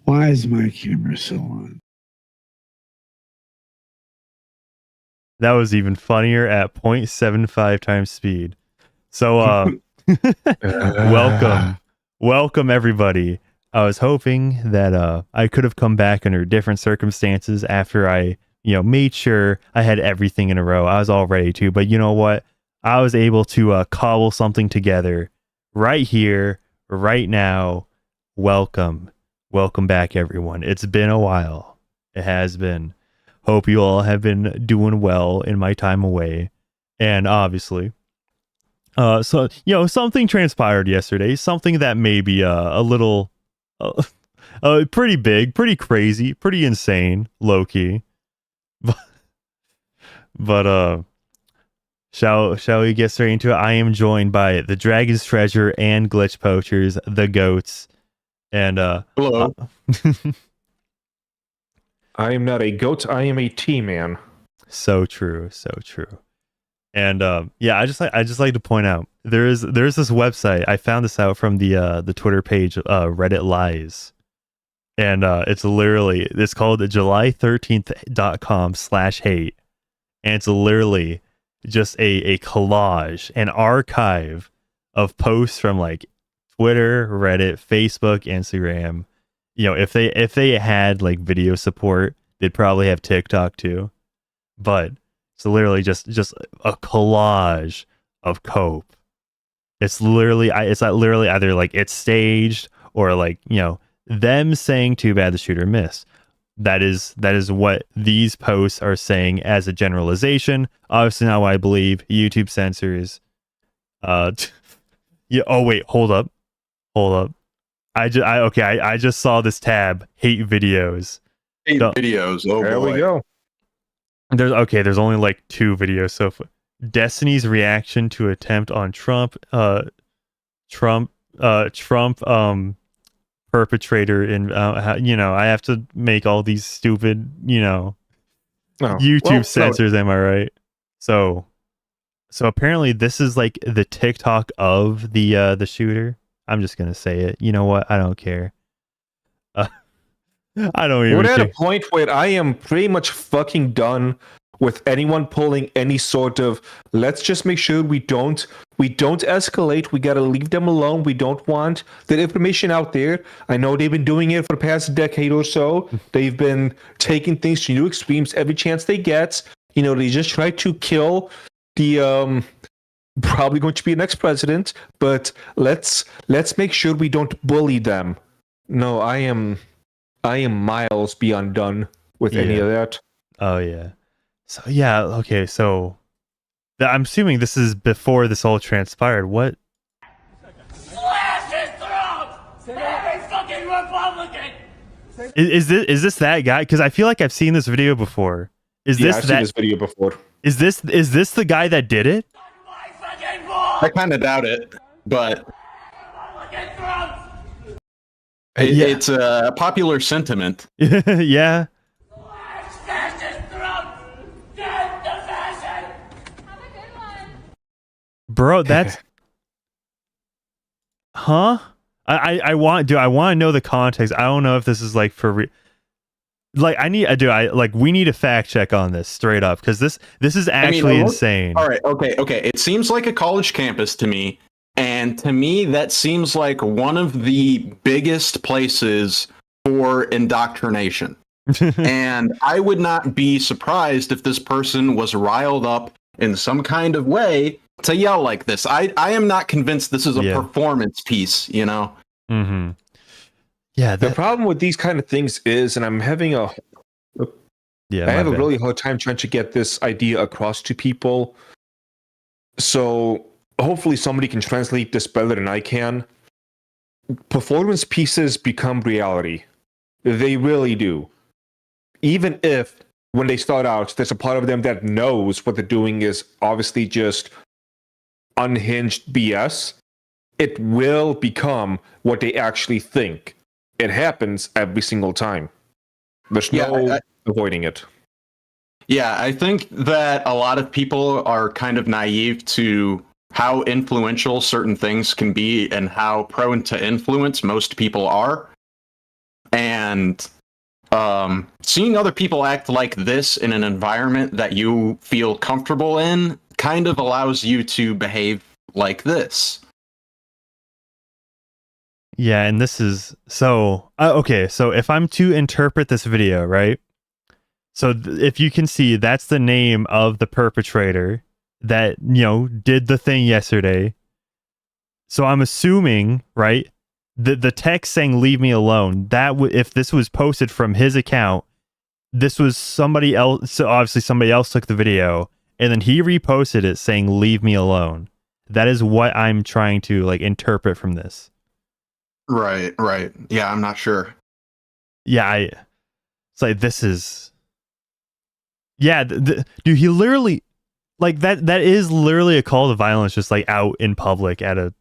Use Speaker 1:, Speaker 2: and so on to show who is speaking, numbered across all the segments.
Speaker 1: Why is my camera so on?
Speaker 2: That was even funnier at 0.75 times speed. So, welcome everybody. I was hoping that I could have come back under different circumstances after I, made sure I had everything in a row. I was all ready to, but you know what? I was able to cobble something together right here, right now. Welcome back, everyone. It's been a while. It has been. Hope you all have been doing well in my time away. And obviously, something transpired yesterday, something that may be a little, pretty big, pretty crazy, pretty insane, low key. But shall we get straight into it? I am joined by the Dragon's Treasure and Glitch Poachers, the goats, and
Speaker 3: hello.
Speaker 4: I am not a goat. I am a T-man.
Speaker 2: So true. And I just like to point out there's this website. I found this out from the Twitter page, Reddit Lies, and it's called July13th.com/hate, and it's literally just a collage, an archive of posts from like Twitter, Reddit, Facebook, Instagram. If they had like video support, they'd probably have TikTok too. But it's literally just a collage of cope. It's literally either like it's staged or like, them saying too bad the shooter missed. That is what these posts are saying as a generalization. Obviously not what I believe. YouTube censors. Oh wait, hold up. I just saw this tab, hate videos.
Speaker 3: Hate videos. Oh,
Speaker 4: there
Speaker 3: boy.
Speaker 4: we go.
Speaker 2: There's only like 2 videos so far. Destiny's reaction to attempt on Trump perpetrator in I have to make all these stupid YouTube censors, am I right? So apparently this is like the TikTok of the shooter. I'm just gonna say it. You know what? I don't care. I don't even.
Speaker 4: We're at a point where I am pretty much fucking done with anyone pulling any sort of. Let's just make sure we don't escalate. We gotta leave them alone. We don't want that information out there. I know they've been doing it for the past decade or so. They've been taking things to new extremes every chance they get. They just try to kill the probably going to be the next president, but let's make sure we don't bully them. No, I am miles beyond done with any of that.
Speaker 2: Oh yeah. So yeah, okay, so I'm assuming this is before this all transpired. What?
Speaker 5: Slash his throat! Every fucking Republican!
Speaker 2: Is this that guy? Because I feel like I've seen this video before.
Speaker 4: I've seen this video before.
Speaker 2: Is this the guy that did it?
Speaker 3: I kind of doubt it, but it's a popular sentiment.
Speaker 2: Yeah. Bro, that's huh? I want to know the context. I don't know if this is like for we need a fact check on this straight up, because this is actually insane.
Speaker 3: All right, okay. It seems like a college campus to me, and to me that seems like one of the biggest places for indoctrination. And I would not be surprised if this person was riled up in some kind of way to yell like this. I am not convinced this is a performance piece,
Speaker 2: Mm-hmm. Yeah,
Speaker 4: the problem with these kind of things is, and I'm having I have a really hard time trying to get this idea across to people. So hopefully somebody can translate this better than I can. performance pieces become reality. They really do. Even if when they start out, there's a part of them that knows what they're doing is obviously just unhinged BS, it will become what they actually think. It happens every single time. There's no avoiding it.
Speaker 3: Yeah, I think that a lot of people are kind of naive to how influential certain things can be and how prone to influence most people are. And seeing other people act like this in an environment that you feel comfortable in kind of allows you to behave like this.
Speaker 2: Yeah, and this is so okay. So if I'm to interpret this video, right? So if you can see, that's the name of the perpetrator that, you know, did the thing yesterday. So I'm assuming, right, the text saying "leave me alone," that if this was posted from his account, this was somebody else. So obviously somebody else took the video and then he reposted it saying "leave me alone." That is what I'm trying to like interpret from this.
Speaker 3: Right. Yeah, I'm not sure.
Speaker 2: Yeah, it's like this is. Yeah, dude, he literally like that is literally a call to violence, just like out in public at a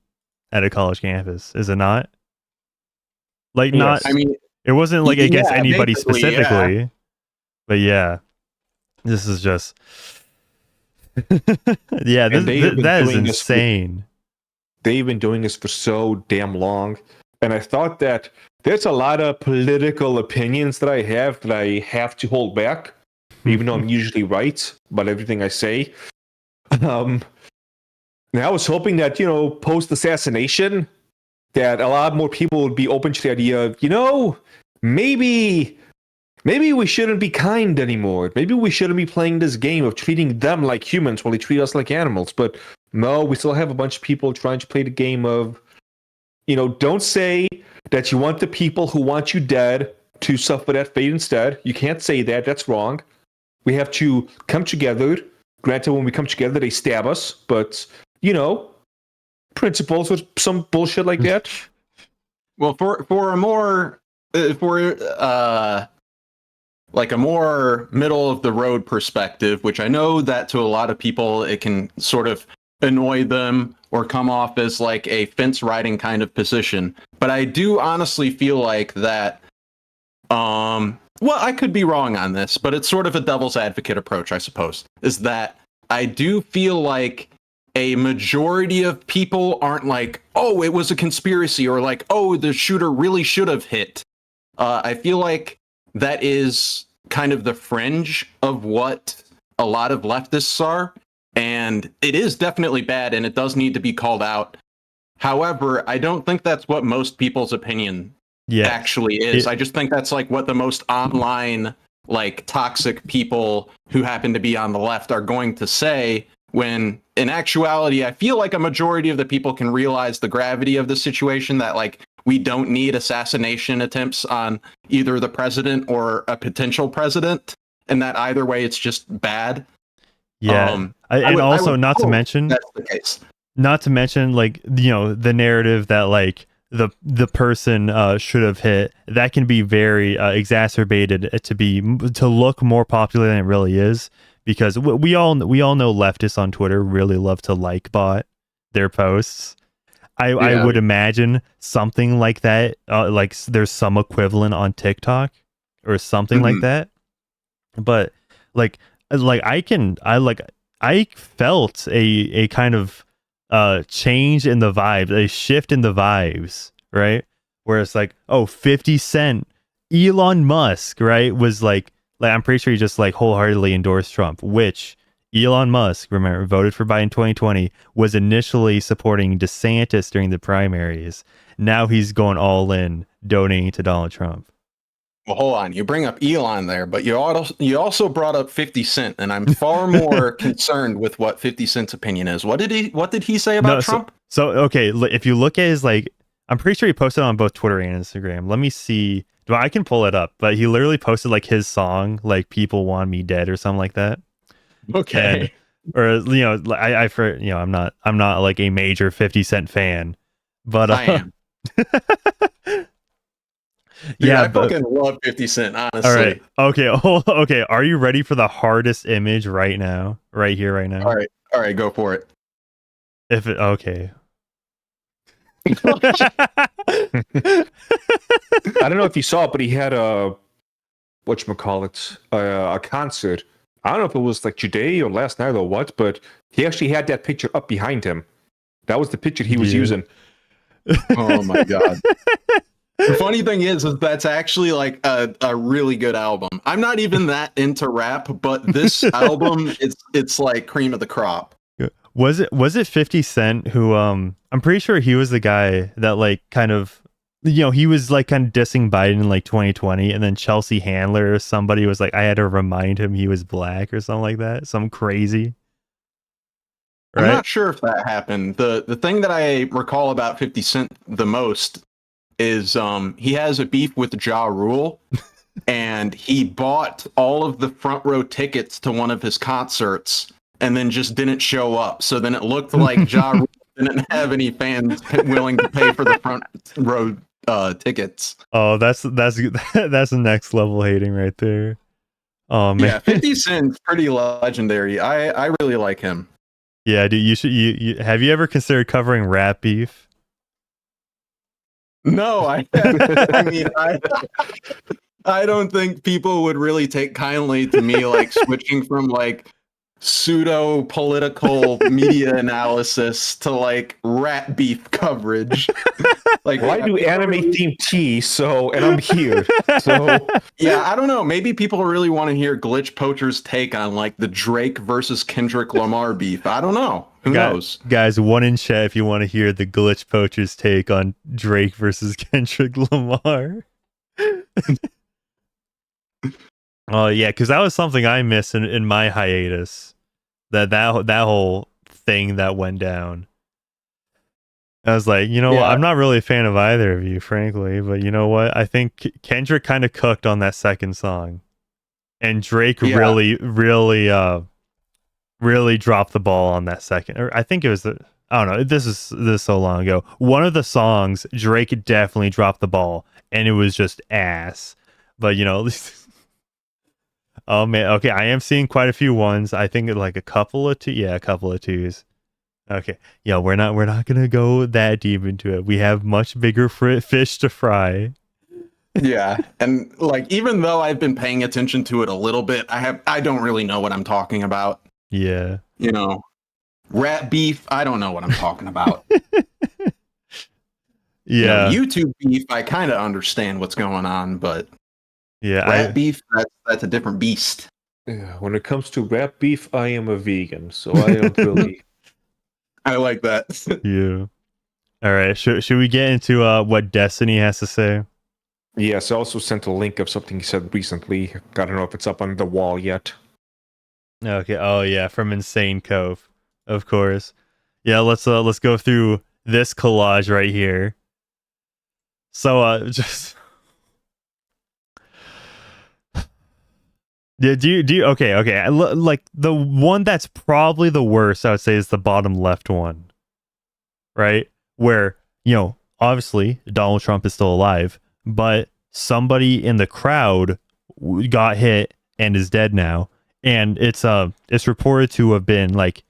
Speaker 2: college campus, is it not? Like, not,
Speaker 4: Yes.
Speaker 3: I mean,
Speaker 2: it wasn't like against anybody
Speaker 3: basically,
Speaker 2: specifically,
Speaker 3: yeah.
Speaker 2: but yeah, this is just yeah, that is insane.
Speaker 4: They've been doing this for so damn long, and I thought that there's a lot of political opinions that I have to hold back, even though I'm usually right about everything I say. And I was hoping that, you know, post-assassination, that a lot more people would be open to the idea of, you know, maybe we shouldn't be kind anymore. Maybe we shouldn't be playing this game of treating them like humans while they treat us like animals. But no, we still have a bunch of people trying to play the game of, you know, don't say that you want the people who want you dead to suffer that fate instead. You can't say that. That's wrong. We have to come together. Granted, when we come together, they stab us. But, you know, principles or some bullshit like that.
Speaker 3: Well, for a more like a more middle of the road perspective, which I know that to a lot of people it can sort of annoy them or come off as like a fence riding kind of position. But I do honestly feel like that well, I could be wrong on this, but it's sort of a devil's advocate approach, I suppose, is that I do feel like a majority of people aren't like, oh, it was a conspiracy, or like, oh, the shooter really should have hit. I feel like that is kind of the fringe of what a lot of leftists are, and it is definitely bad, and it does need to be called out. However, I don't think that's what most people's opinion actually is. I just think that's like what the most online, like, toxic people who happen to be on the left are going to say, when in actuality, I feel like a majority of the people can realize the gravity of the situation, that like we don't need assassination attempts on either the president or a potential president, and that either way it's just bad.
Speaker 2: Yeah. And also not to mention
Speaker 3: that's the case.
Speaker 2: Not to mention, like, you know, the narrative that like the person should have hit, that can be very exacerbated to look more popular than it really is, because we all know leftists on Twitter really love to like bot their posts. I would imagine something like that, like there's some equivalent on TikTok or something like that. But like I felt a kind of change in the vibe, a shift in the vibes, right? Where it's like, oh, 50 Cent, Elon Musk, right, was like I'm pretty sure he just like wholeheartedly endorsed Trump, which Elon Musk, remember, voted for Biden 2020, was initially supporting DeSantis during the primaries. Now he's going all in, donating to Donald Trump.
Speaker 3: Well, hold on. You bring up Elon there, but you also brought up 50 Cent, and I'm far more concerned with what 50 Cent's opinion is. What did he say about Trump?
Speaker 2: So okay, if you look at his, like, I'm pretty sure he posted on both Twitter and Instagram. Let me see. Well, I can pull it up, but he literally posted like his song, like "People Want Me Dead" or something like that.
Speaker 3: Okay.
Speaker 2: Or you know, I'm not like a major 50 Cent fan, but
Speaker 3: I am. Dude,
Speaker 2: Yeah,
Speaker 3: I
Speaker 2: but
Speaker 3: fucking love 50 Cent, honestly.
Speaker 2: all right. Okay. Okay. Are you ready for the hardest image right now? Right here, right now.
Speaker 3: All right, go for it.
Speaker 2: If it okay.
Speaker 4: I don't know if you saw it, but he had a whatchamacallit, a concert. I don't know if it was like today or last night or what, but he actually had that picture up behind him. That was the picture he was
Speaker 2: Yeah.
Speaker 4: using.
Speaker 3: Oh my god. The funny thing is that's actually like a really good album. I'm not even that into rap, but this album, it's like cream of the crop.
Speaker 2: Was it 50 Cent who I'm pretty sure he was the guy that like kind of he was like kind of dissing Biden in like 2020, and then Chelsea Handler or somebody was like I had to remind him he was black or something like that. Some crazy.
Speaker 3: I'm
Speaker 2: Right?
Speaker 3: not sure if that happened. The thing that I recall about 50 Cent the most is he has a beef with Ja Rule, and he bought all of the front row tickets to one of his concerts and then just didn't show up. So then it looked like Ja Rule didn't have any fans willing to pay for the front row tickets.
Speaker 2: Oh, that's that's next level hating right there. Oh man.
Speaker 3: Yeah, 50 Cent's pretty legendary. I really like him.
Speaker 2: Yeah, dude, you have you ever considered covering rap beef?
Speaker 3: No, I mean, I don't think people would really take kindly to me like switching from like pseudo political media analysis to like rat beef coverage. Like,
Speaker 4: Well, I do anime themed tea, and I'm here. So
Speaker 3: yeah, I don't know. Maybe people really want to hear Glitch Poacher's take on like the Drake versus Kendrick Lamar beef. I don't know. Who knows?
Speaker 2: Guys, one in chat if you want to hear the Glitch Poacher's take on Drake versus Kendrick Lamar. Oh yeah, because that was something I missed in my hiatus. That whole thing that went down. I was like, what?
Speaker 3: Yeah.
Speaker 2: I'm not really a fan of either of you, frankly. But you know what? I think Kendrick kind of cooked on that second song, and Drake
Speaker 3: Yeah.
Speaker 2: really dropped the ball on that second. Or I think it was I don't know. This is so long ago. One of the songs, Drake definitely dropped the ball, and it was just ass. But oh man, okay. I am seeing quite a few ones. I think like a couple of twos. Okay, yeah, we're not gonna go that deep into it. We have much bigger fish to fry.
Speaker 3: Yeah, and like even though I've been paying attention to it a little bit, I don't really know what I'm talking about.
Speaker 2: Yeah,
Speaker 3: Rat beef, I don't know what I'm talking about.
Speaker 2: yeah,
Speaker 3: YouTube beef, I kind of understand what's going on, but
Speaker 2: yeah.
Speaker 3: rat beef, that's a different beast.
Speaker 4: yeah, when it comes to rap beef, I am a vegan, so I don't really.
Speaker 3: I like that.
Speaker 2: Yeah. All right. Should we get into what Destiny has to say?
Speaker 4: Yes, I also sent a link of something he said recently. I don't know if it's up on the wall yet.
Speaker 2: Okay. Oh yeah, from Insane Cove, of course. Yeah. Let's go through this collage right here. So just. Yeah, do you okay. Like the one that's probably the worst, I would say, is the bottom left one, right? Where obviously Donald Trump is still alive, but somebody in the crowd got hit and is dead now, and it's reported to have been like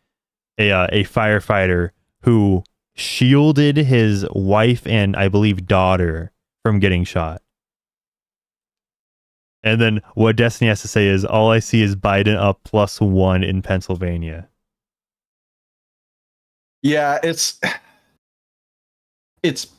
Speaker 2: a firefighter who shielded his wife and I believe daughter from getting shot. And then what Destiny has to say is, all I see is Biden up +1 in Pennsylvania.
Speaker 3: Yeah, it's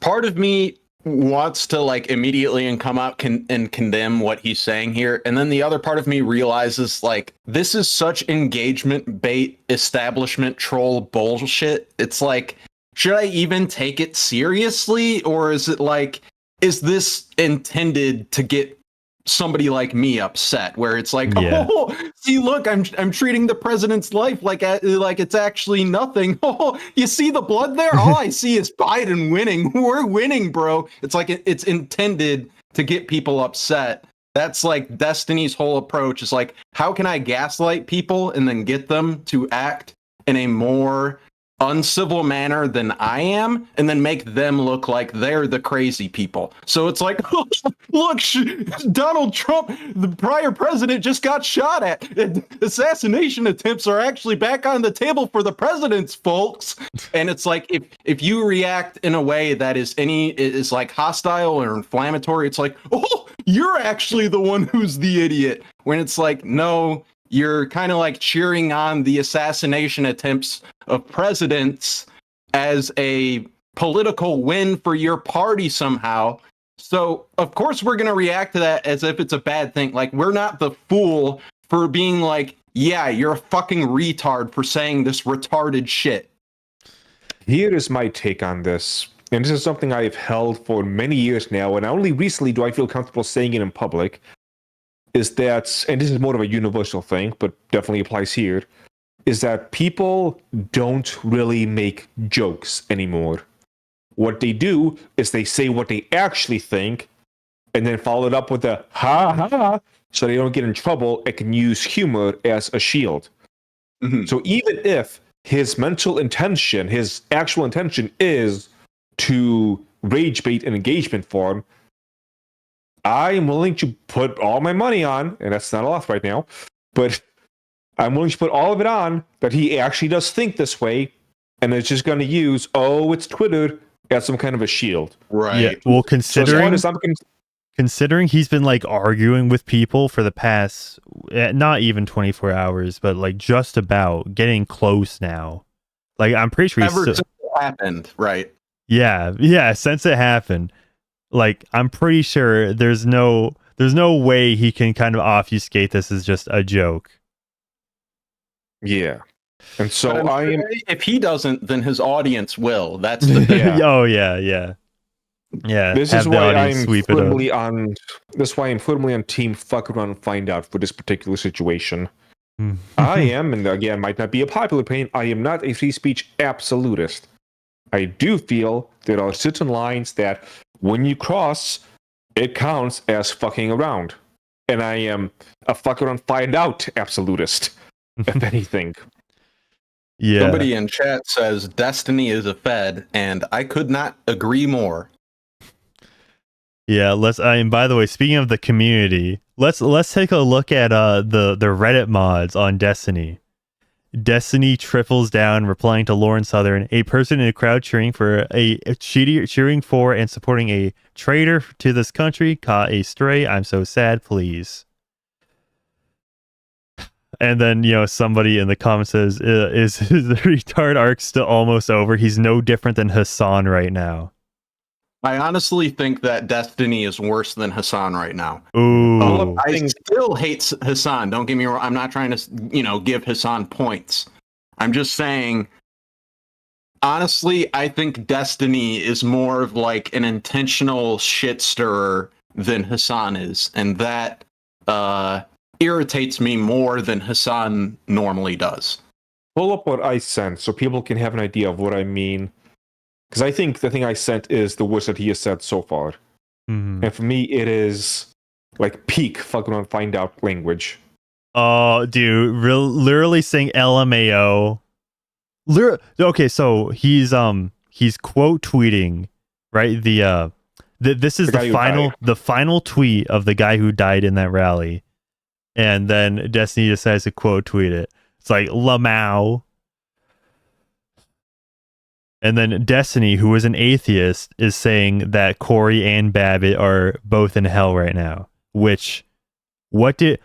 Speaker 3: part of me wants to like immediately and come out and condemn what he's saying here, and then the other part of me realizes like this is such engagement bait establishment troll bullshit. It's like, should I even take it seriously, or is it like, is this intended to get somebody like me upset, where it's like,
Speaker 2: Yeah.
Speaker 3: oh, see, look, I'm treating the president's life like it's actually nothing. Oh, you see the blood there? All I see is Biden winning. We're winning, bro. It's like it's intended to get people upset. That's like Destiny's whole approach is like, how can I gaslight people and then get them to act in a more uncivil manner than I am, and then make them look like they're the crazy people. So it's like, look, Donald Trump, the prior president, just got shot at. Assassination attempts are actually back on the table for the presidents, folks. And it's like, if you react in a way that is like hostile or inflammatory, it's like, oh, you're actually the one who's the idiot. When it's like, no, you're kind of like cheering on the assassination attempts of presidents as a political win for your party somehow. So, of course, we're going to react to that as if it's a bad thing. Like, we're not the fool for being like, yeah, you're a fucking retard for saying this retarded shit.
Speaker 4: Here is my take on this. And this is something I've held for many years now, and only recently do I feel comfortable saying it in public, is that, and this is more of a universal thing, but definitely applies here, is that people don't really make jokes anymore. What they do is they say what they actually think, and then follow it up with a ha, so they don't get in trouble and can use humor as a shield.
Speaker 3: Mm-hmm.
Speaker 4: So even if his mental intention, his actual intention is to rage bait an engagement form, I am willing to put all my money on, and that's not a lot right now, but I'm willing to put all of it on that he actually does think this way, and is just going to use, it's Twitter, as some kind of a shield.
Speaker 3: Right.
Speaker 2: Yeah. Well, considering
Speaker 4: So
Speaker 2: considering he's been like arguing with people for the past not even 24 hours, but like just about getting close now. Like I'm pretty sure
Speaker 3: Ever since it happened, right?
Speaker 2: Yeah, since it happened. Like I'm pretty sure there's no way he can kind of obfuscate this as just a joke.
Speaker 4: Yeah. And so
Speaker 3: if he doesn't, then his audience will. That's the thing.
Speaker 4: Yeah.
Speaker 2: Oh yeah.
Speaker 4: This
Speaker 2: have
Speaker 4: is
Speaker 2: the
Speaker 4: why
Speaker 2: audience
Speaker 4: I'm
Speaker 2: sweep it up.
Speaker 4: firmly on. This is why I'm firmly on team fuck around and find out for this particular situation. I am, and again, might not be a popular opinion, I am not a free speech absolutist. I do feel there are certain lines that when you cross, it counts as fucking around. And I am a fuck around find out absolutist, if anything.
Speaker 2: Yeah.
Speaker 3: Somebody in chat says Destiny is a Fed, and I could not agree more.
Speaker 2: Yeah, and by the way, speaking of the community, let's take a look at the Reddit mods on Destiny. Destiny triples down, replying to Lauren Southern, a person in a crowd cheering for and supporting a traitor to this country, caught a stray. I'm so sad, please. And then, somebody in the comments says, is the retard arc still almost over? He's no different than Hassan right now.
Speaker 3: I honestly think that Destiny is worse than Hassan right now.
Speaker 2: Ooh.
Speaker 3: I still hate Hassan. Don't get me wrong. I'm not trying to, give Hassan points. I'm just saying, honestly, I think Destiny is more of like an intentional shit stirrer than Hassan is. And that irritates me more than Hassan normally does.
Speaker 4: Pull up what I sent so people can have an idea of what I mean. Because I think the thing I sent is the worst that he has said so far.
Speaker 2: Mm-hmm.
Speaker 4: And for me, it is like peak fucking on find out language.
Speaker 2: Oh, dude, literally saying LMAO. Okay, so he's quote tweeting, right? This is the final tweet of the guy who died in that rally. And then Destiny decides to quote tweet it. It's like Lamau. And then Destiny, who is an atheist, is saying that Corey and Babbitt are both in hell right now. Which, what did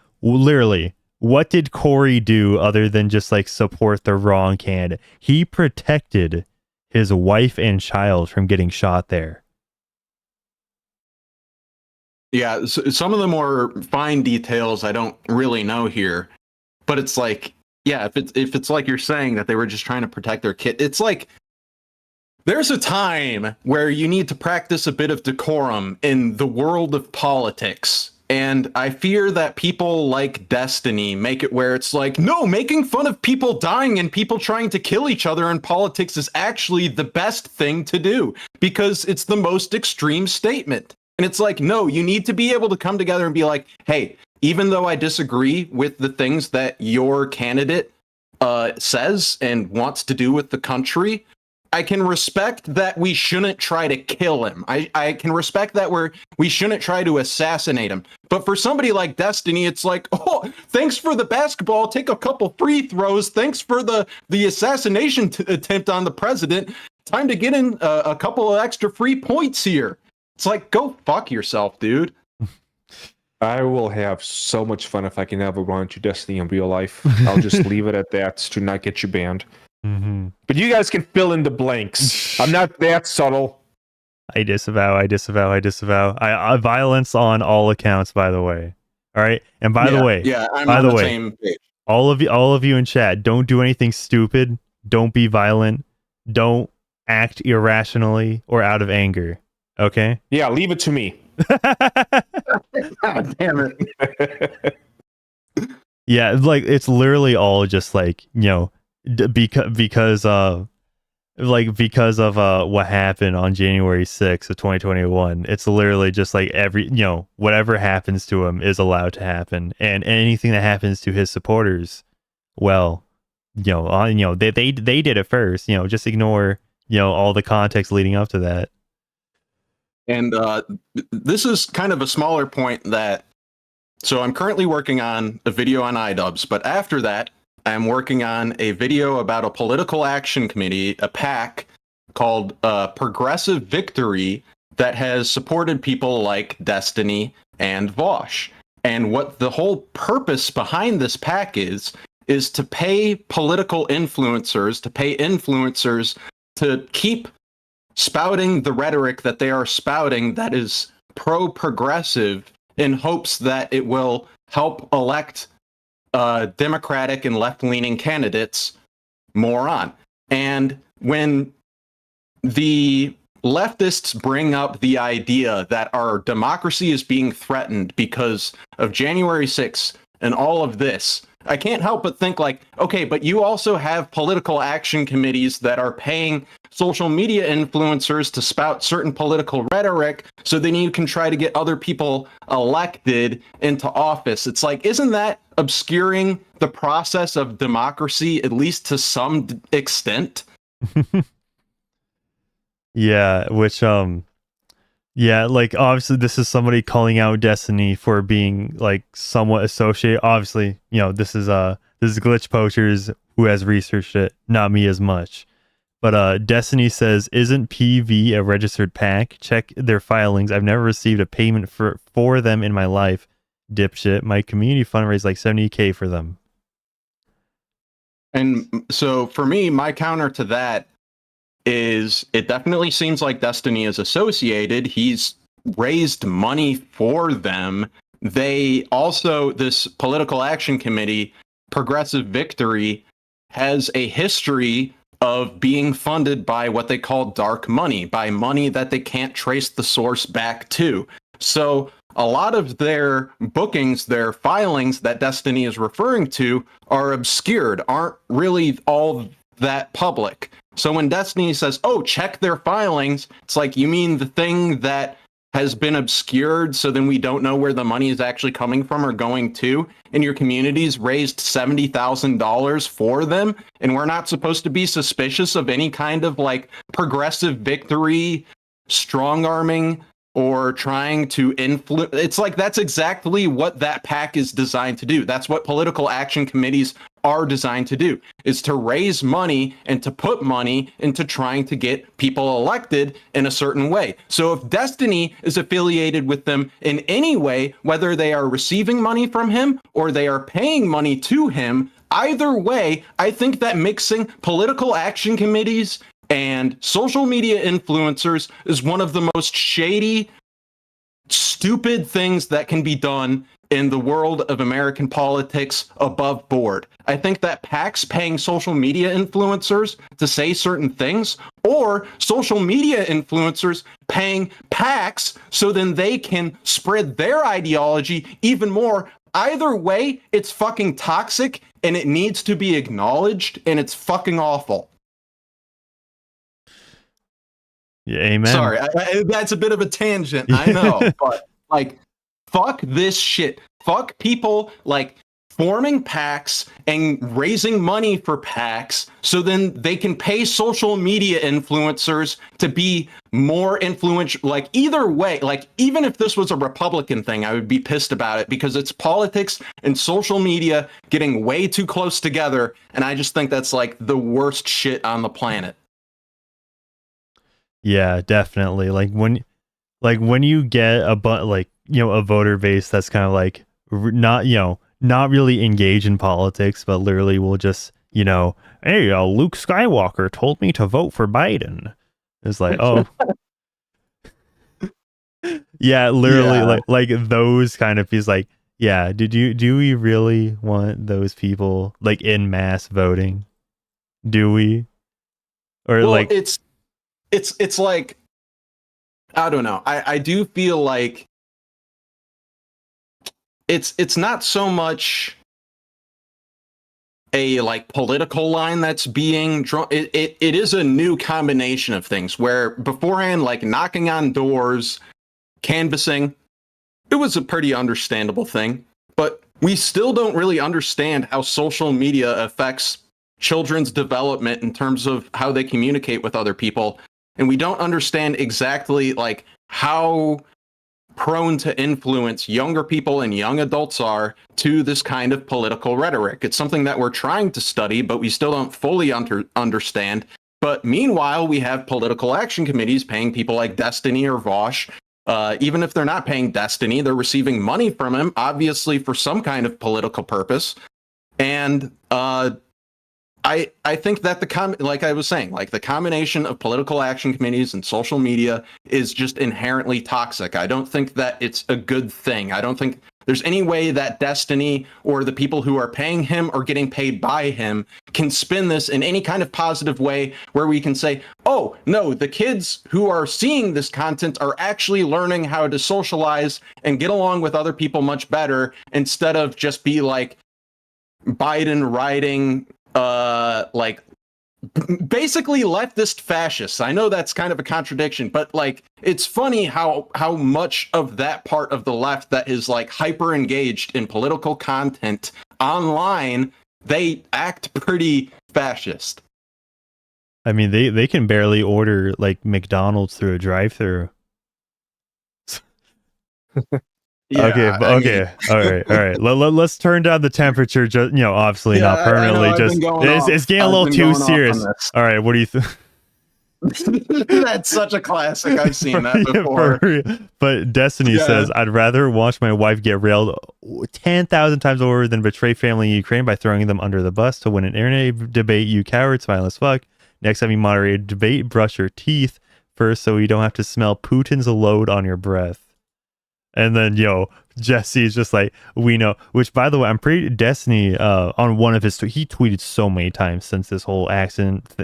Speaker 2: Corey do other than just like support the wrong candidate? He protected his wife and child from getting shot there.
Speaker 3: Yeah, so some of the more fine details I don't really know here, but it's like, yeah, if it's like you're saying that they were just trying to protect their kid, it's like there's a time where you need to practice a bit of decorum in the world of politics. And I fear that people like Destiny make it where it's like, no, making fun of people dying and people trying to kill each other in politics is actually the best thing to do because it's the most extreme statement. And it's like, no, you need to be able to come together and be like, hey, even though I disagree with the things that your candidate says and wants to do with the country, I can respect that we shouldn't try to kill him. I can respect that we shouldn't try to assassinate him. But for somebody like Destiny, it's like, oh, thanks for the basketball. Take a couple free throws. Thanks for the assassination attempt on the president. Time to get in a couple of extra free points here. It's like, go fuck yourself, dude.
Speaker 4: I will have so much fun if I can ever run into Destiny in real life. I'll just leave it at that to not get you banned.
Speaker 2: Mm-hmm.
Speaker 4: But you guys can fill in the blanks. I'm not that subtle.
Speaker 2: I disavow. Violence on all accounts, by the way. All right. And by the way,
Speaker 3: I'm on the same page.
Speaker 2: all of you in chat, don't do anything stupid. Don't be violent. Don't act irrationally or out of anger. Okay?
Speaker 4: Yeah, leave it to me.
Speaker 3: God damn it.
Speaker 2: Yeah, like it's literally all just like, because of what happened on January 6th of 2021. It's literally just like whatever happens to him is allowed to happen, and anything that happens to his supporters, well, they did it first. Just ignore all the context leading up to that.
Speaker 3: And this is kind of a smaller point so I'm currently working on a video on iDubbbz, but after that, I'm working on a video about a political action committee, a PAC called Progressive Victory, that has supported people like Destiny and Vosh. And what the whole purpose behind this PAC is to pay political influencers, to keep spouting the rhetoric that they are spouting that is pro-progressive in hopes that it will help elect Democratic and left-leaning candidates more on. And when the leftists bring up the idea that our democracy is being threatened because of January 6th and all of this, I can't help but think like, okay, but you also have political action committees that are paying social media influencers to spout certain political rhetoric so then you can try to get other people elected into office. It's like, isn't that obscuring the process of democracy, at least to some extent?
Speaker 2: Yeah, which like obviously this is somebody calling out Destiny for being like somewhat associated. Obviously, this is Glitch Poachers who has researched it, not me as much. But Destiny says, isn't PV a registered PAC? Check their filings. I've never received a payment for them in my life. Dipshit. My community fund raised like $70,000 for them.
Speaker 3: And so for me, my counter to that is it definitely seems like Destiny is associated. He's raised money for them. They also, this political action committee, Progressive Victory, has a history of being funded by what they call dark money, by money that they can't trace the source back to. So a lot of their bookings, their filings that Destiny is referring to are obscured, aren't really all that public. So when Destiny says, oh, check their filings, it's like, you mean the thing that has been obscured, so then we don't know where the money is actually coming from or going to, and your community's raised $70,000 for them, and we're not supposed to be suspicious of any kind of like Progressive Victory strong-arming or trying to influence. It's like, that's exactly what that PAC is designed to do. That's what political action committees are designed to do, is to raise money and to put money into trying to get people elected in a certain way. So if Destiny is affiliated with them in any way, whether they are receiving money from him or they are paying money to him, either way, I think that mixing political action committees and social media influencers is one of the most shady, stupid things that can be done in the world of American politics above board. I think that PACs paying social media influencers to say certain things, or social media influencers paying PACs so then they can spread their ideology even more. Either way, it's fucking toxic and it needs to be acknowledged, and it's fucking awful.
Speaker 2: Yeah, amen.
Speaker 3: Sorry, that's a bit of a tangent, I know, but like, fuck this shit. Fuck people like forming PACs and raising money for PACs so then they can pay social media influencers to be more influential. Like either way, like even if this was a Republican thing, I would be pissed about it because it's politics and social media getting way too close together. And I just think that's like the worst shit on the planet.
Speaker 2: Yeah, definitely. Like when you get a a voter base that's kind of like not not really engaged in politics, but literally will just hey, Luke Skywalker told me to vote for Biden. It's like, oh, yeah, literally,
Speaker 3: Yeah.
Speaker 2: like those kind of people. Like, yeah, do we really want those people like in mass voting? Do we? Or
Speaker 3: Well,
Speaker 2: like,
Speaker 3: it's like, I don't know. I do feel like it's not so much a like political line that's being drawn. It is a new combination of things where beforehand, like knocking on doors, canvassing, it was a pretty understandable thing, but we still don't really understand how social media affects children's development in terms of how they communicate with other people. And we don't understand exactly like how prone to influence younger people and young adults are to this kind of political rhetoric. It's something that we're trying to study, but we still don't fully understand. But meanwhile, we have political action committees paying people like Destiny or Vosh. Even if they're not paying Destiny, they're receiving money from him, obviously for some kind of political purpose. And I think that like I was saying, like the combination of political action committees and social media is just inherently toxic. I don't think that it's a good thing. I don't think there's any way that Destiny or the people who are paying him or getting paid by him can spin this in any kind of positive way where we can say, oh, no, the kids who are seeing this content are actually learning how to socialize and get along with other people much better instead of just be like Biden writing like basically leftist fascists. I know that's kind of a contradiction, but like it's funny how much of that part of the left that is like hyper engaged in political content online, they act pretty fascist.
Speaker 2: I mean, they can barely order like McDonald's through a drive-through.
Speaker 3: Yeah,
Speaker 2: okay,
Speaker 3: I
Speaker 2: okay,
Speaker 3: mean,
Speaker 2: all right. Let's turn down the temperature. Just obviously
Speaker 3: Yeah,
Speaker 2: not
Speaker 3: I know,
Speaker 2: permanently.
Speaker 3: I've
Speaker 2: Just
Speaker 3: been going
Speaker 2: it's
Speaker 3: off.
Speaker 2: getting a
Speaker 3: I've
Speaker 2: little
Speaker 3: been
Speaker 2: too
Speaker 3: going off on
Speaker 2: serious.
Speaker 3: this.
Speaker 2: All right, what do you think?
Speaker 3: That's such a classic. I've seen that before.
Speaker 2: But Destiny
Speaker 3: Yeah.
Speaker 2: says, I'd rather watch my wife get railed 10,000 times over than betray family in Ukraine by throwing them under the bus to win an internet debate. You coward, smile as fuck. Next time you moderate a debate, brush your teeth first so you don't have to smell Putin's load on your breath. And then, Jesse's just like, we know. Which, by the way, I'm pretty Destiny on one of his he tweeted so many times since this whole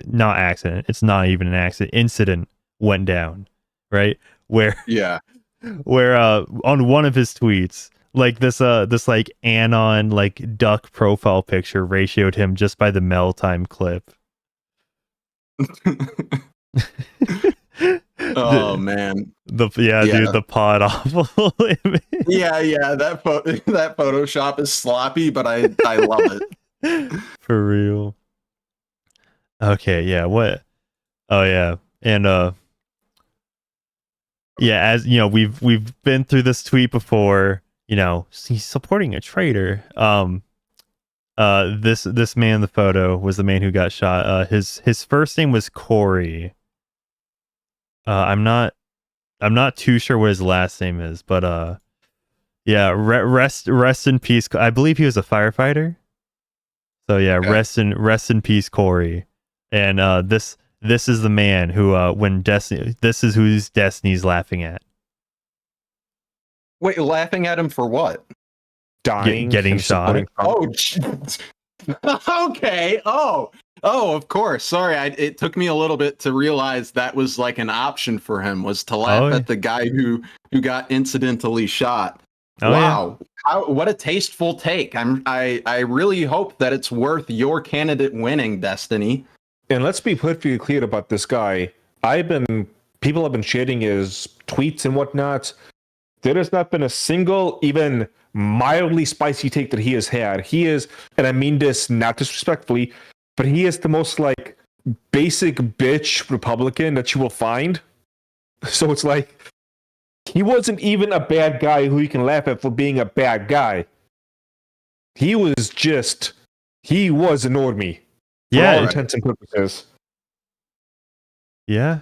Speaker 2: not accident, it's not even an accident, incident went down, right? Where on one of his tweets, like this like anon like duck profile picture ratioed him just by the mail time clip.
Speaker 3: Oh man.
Speaker 2: Dude, the pod awful image.
Speaker 3: Yeah, that Photoshop is sloppy, but I love it.
Speaker 2: For real. Okay, yeah, what? Oh yeah. And yeah, as we've been through this tweet before, he's supporting a traitor. This man in the photo was the man who got shot. His first name was Corey. I'm not too sure what his last name is, but yeah, rest in peace. I believe he was a firefighter. So yeah,
Speaker 3: Okay.
Speaker 2: rest in peace, Corey. And this is the man who this is who's Destiny's laughing at.
Speaker 3: Wait, laughing at him for what?
Speaker 4: Dying,
Speaker 2: getting
Speaker 4: and
Speaker 2: shot.
Speaker 4: supporting Trump.
Speaker 3: Oh, jeez. Okay. Oh, of course. Sorry, it took me a little bit to realize that was like an option for him, was to laugh at the guy who got incidentally shot.
Speaker 2: Oh,
Speaker 3: wow. What a tasteful take. I really hope that it's worth your candidate winning, Destiny.
Speaker 4: And let's be perfectly clear about this guy. People have been shading his tweets and whatnot. There has not been a single, even mildly spicy take that he has had. He is, and I mean this not disrespectfully, but he is the most like basic bitch Republican that you will find. So it's like he wasn't even a bad guy who you can laugh at for being a bad guy. He was a normie. For all intents and purposes.
Speaker 2: Yeah.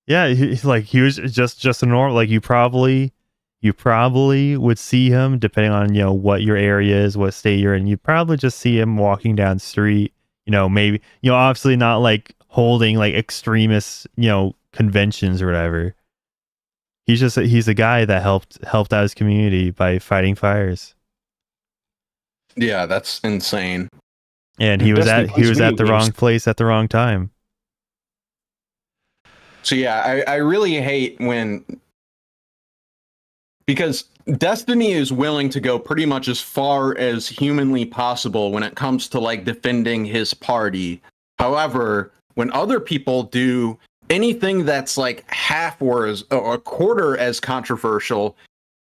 Speaker 2: Yeah, he was just a normal. Like you probably would see him, depending on what your area is, what state you're in. You probably just see him walking down the street. Maybe obviously not like holding like extremist conventions or whatever. He's a guy that helped out his community by fighting fires.
Speaker 3: Yeah, that's insane.
Speaker 2: And he was at the wrong place at the wrong time.
Speaker 3: So yeah, I really hate because Destiny is willing to go pretty much as far as humanly possible when it comes to like defending his party. However, when other people do anything that's like half or a quarter as controversial,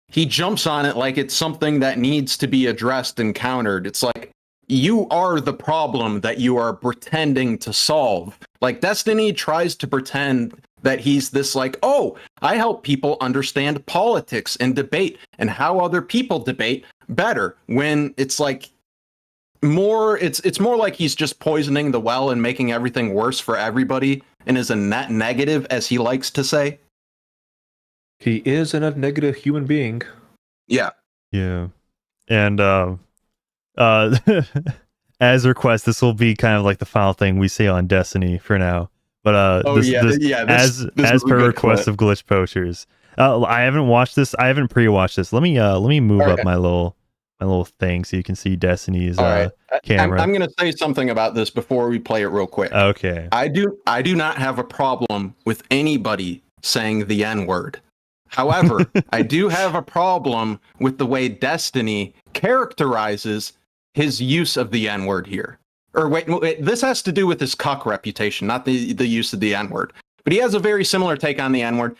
Speaker 3: he jumps on it like it's something that needs to be addressed and countered. It's like, you are the problem that you are pretending to solve. Like Destiny tries to pretend that he's this like, oh, I help people understand politics and debate and how other people debate better, when it's like it's more like he's just poisoning the well and making everything worse for everybody and is a net negative, as he likes to say.
Speaker 4: He is a net negative human being.
Speaker 3: Yeah.
Speaker 2: Yeah. And as request, this will be kind of like the final thing we say on Destiny for now. But as per request of Glitch Poachers, I haven't watched this. I haven't pre-watched this. Let me move up my little thing so you can see Destiny's camera.
Speaker 3: I'm going to say something about this before we play it real quick.
Speaker 2: Okay.
Speaker 3: I do not have a problem with anybody saying the N-word. However, I do have a problem with the way Destiny characterizes his use of the N-word here. Or wait, this has to do with his cuck reputation, not the use of the N-word. But he has a very similar take on the N-word.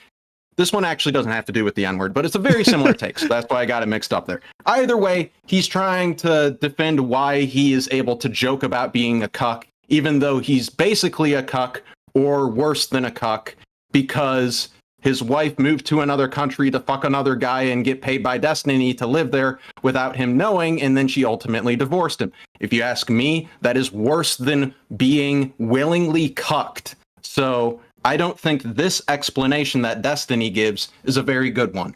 Speaker 3: This one actually doesn't have to do with the N-word, but it's a very similar take, so that's why I got it mixed up there. Either way, he's trying to defend why he is able to joke about being a cuck, even though he's basically a cuck, or worse than a cuck, because his wife moved to another country to fuck another guy and get paid by Destiny to live there without him knowing, and then she ultimately divorced him. If you ask me, that is worse than being willingly cucked. So I don't think this explanation that Destiny gives is a very good one.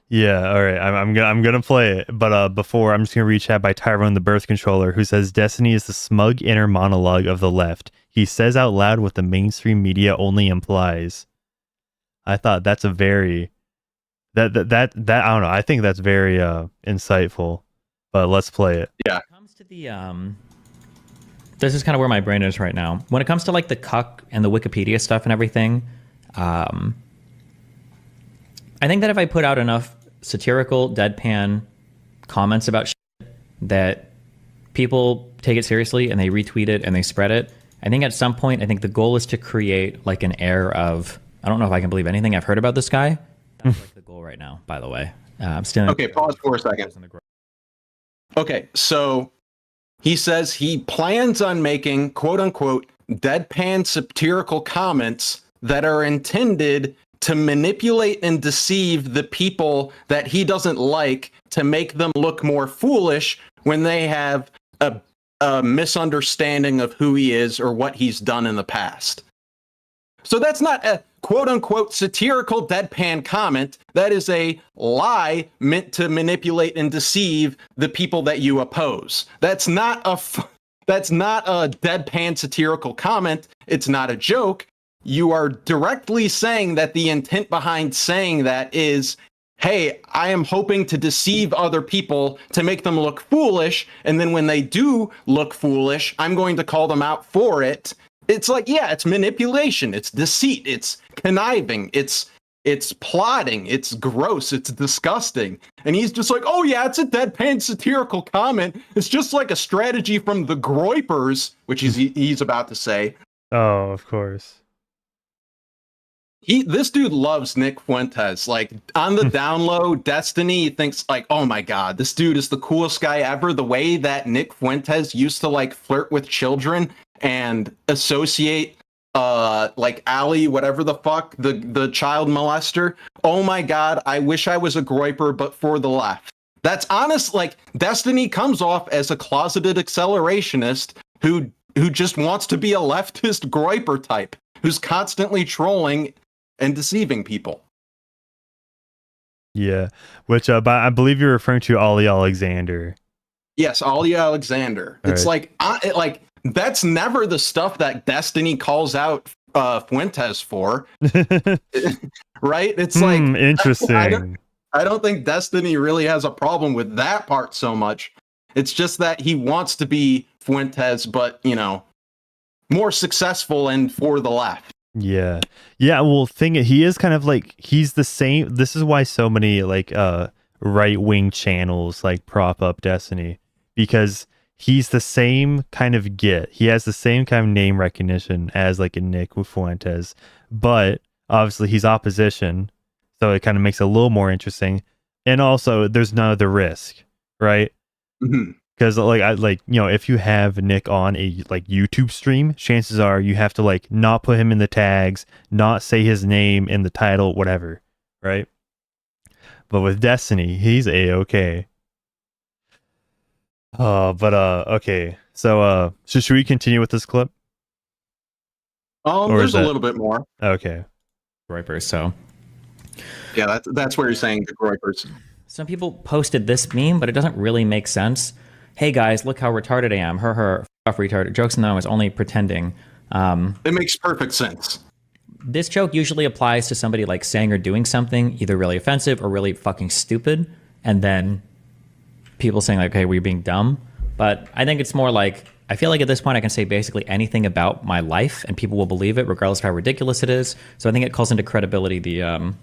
Speaker 2: Yeah, all right. I'm gonna play it, but before, I'm just gonna read chat by Tyrone the Birth Controller, who says Destiny is the smug inner monologue of the left. He says out loud what the mainstream media only implies. I thought that's a very that I don't know. I think that's very insightful. But let's play it.
Speaker 3: Yeah.
Speaker 6: When it comes to the this is kind of where my brain is right now. When it comes to like the cuck and the Wikipedia stuff and everything, I think that if I put out enough satirical, deadpan comments about shit that people take it seriously and they retweet it and they spread it, I think at some point, I think the goal is to create like an air of, I don't know if I can believe anything I've heard about this guy. That's like the goal right now, by the way. I'm still
Speaker 3: okay. Pause for a second. Okay, so he says he plans on making quote unquote deadpan satirical comments that are intended to manipulate and deceive the people that he doesn't like, to make them look more foolish when they have a misunderstanding of who he is or what he's done in the past. So that's not a quote-unquote satirical deadpan comment. That is a lie meant to manipulate and deceive the people that you oppose. That's not a deadpan satirical comment. It's not a joke. You are directly saying that the intent behind saying that is, hey, I am hoping to deceive other people to make them look foolish, and then when they do look foolish, I'm going to call them out for it. It's like, yeah, it's manipulation, it's deceit, it's conniving, it's plotting, it's gross, it's disgusting. And he's just like, oh yeah, it's a deadpan satirical comment. It's just like a strategy from the Groypers, which he's about to say.
Speaker 2: Oh, of course.
Speaker 3: This dude loves Nick Fuentes. Like on the down low, Destiny thinks like, oh my god, this dude is the coolest guy ever. The way that Nick Fuentes used to like flirt with children and associate like Ali, whatever the fuck, the child molester. Oh my god, I wish I was a groiper, but for the left. That's honest. Like Destiny comes off as a closeted accelerationist who just wants to be a leftist groiper type, who's constantly trolling and deceiving people.
Speaker 2: Yeah, which but I believe you're referring to Ollie Alexander.
Speaker 3: Yes, Ollie Alexander.
Speaker 2: All
Speaker 3: It's
Speaker 2: right.
Speaker 3: like that's never the stuff that Destiny calls out Fuentes for, right? It's like
Speaker 2: interesting.
Speaker 3: I don't think Destiny really has a problem with that part so much. It's just that he wants to be Fuentes, but more successful and for the left.
Speaker 2: Yeah. Well, he is kind of like he's the same. This is why so many like right wing channels like prop up Destiny, because he's the same kind of git. He has the same kind of name recognition as like a Nick Fuentes, but obviously he's opposition, so it kind of makes it a little more interesting. And also, there's none of the risk, right?
Speaker 3: Mm-hmm.
Speaker 2: Because if you have Nick on a like YouTube stream, chances are you have to like not put him in the tags, not say his name in the title, whatever, right? But with Destiny, he's A-okay. Okay. So should we continue with this clip? Or
Speaker 3: There's a little bit more.
Speaker 2: Okay.
Speaker 6: Groipers, so
Speaker 3: Yeah, that's where you're saying the groipers.
Speaker 6: some people posted this meme, but it doesn't really make sense. Hey guys, look how retarded I am. Her, off retarded. Jokes on them, I was only pretending.
Speaker 3: It makes perfect sense.
Speaker 6: This joke usually applies to somebody like saying or doing something either really offensive or really fucking stupid, and then people saying like, "Hey, were you being dumb?" But I think it's more like, I feel like at this point I can say basically anything about my life and people will believe it regardless of how ridiculous it is. So I think it calls into credibility the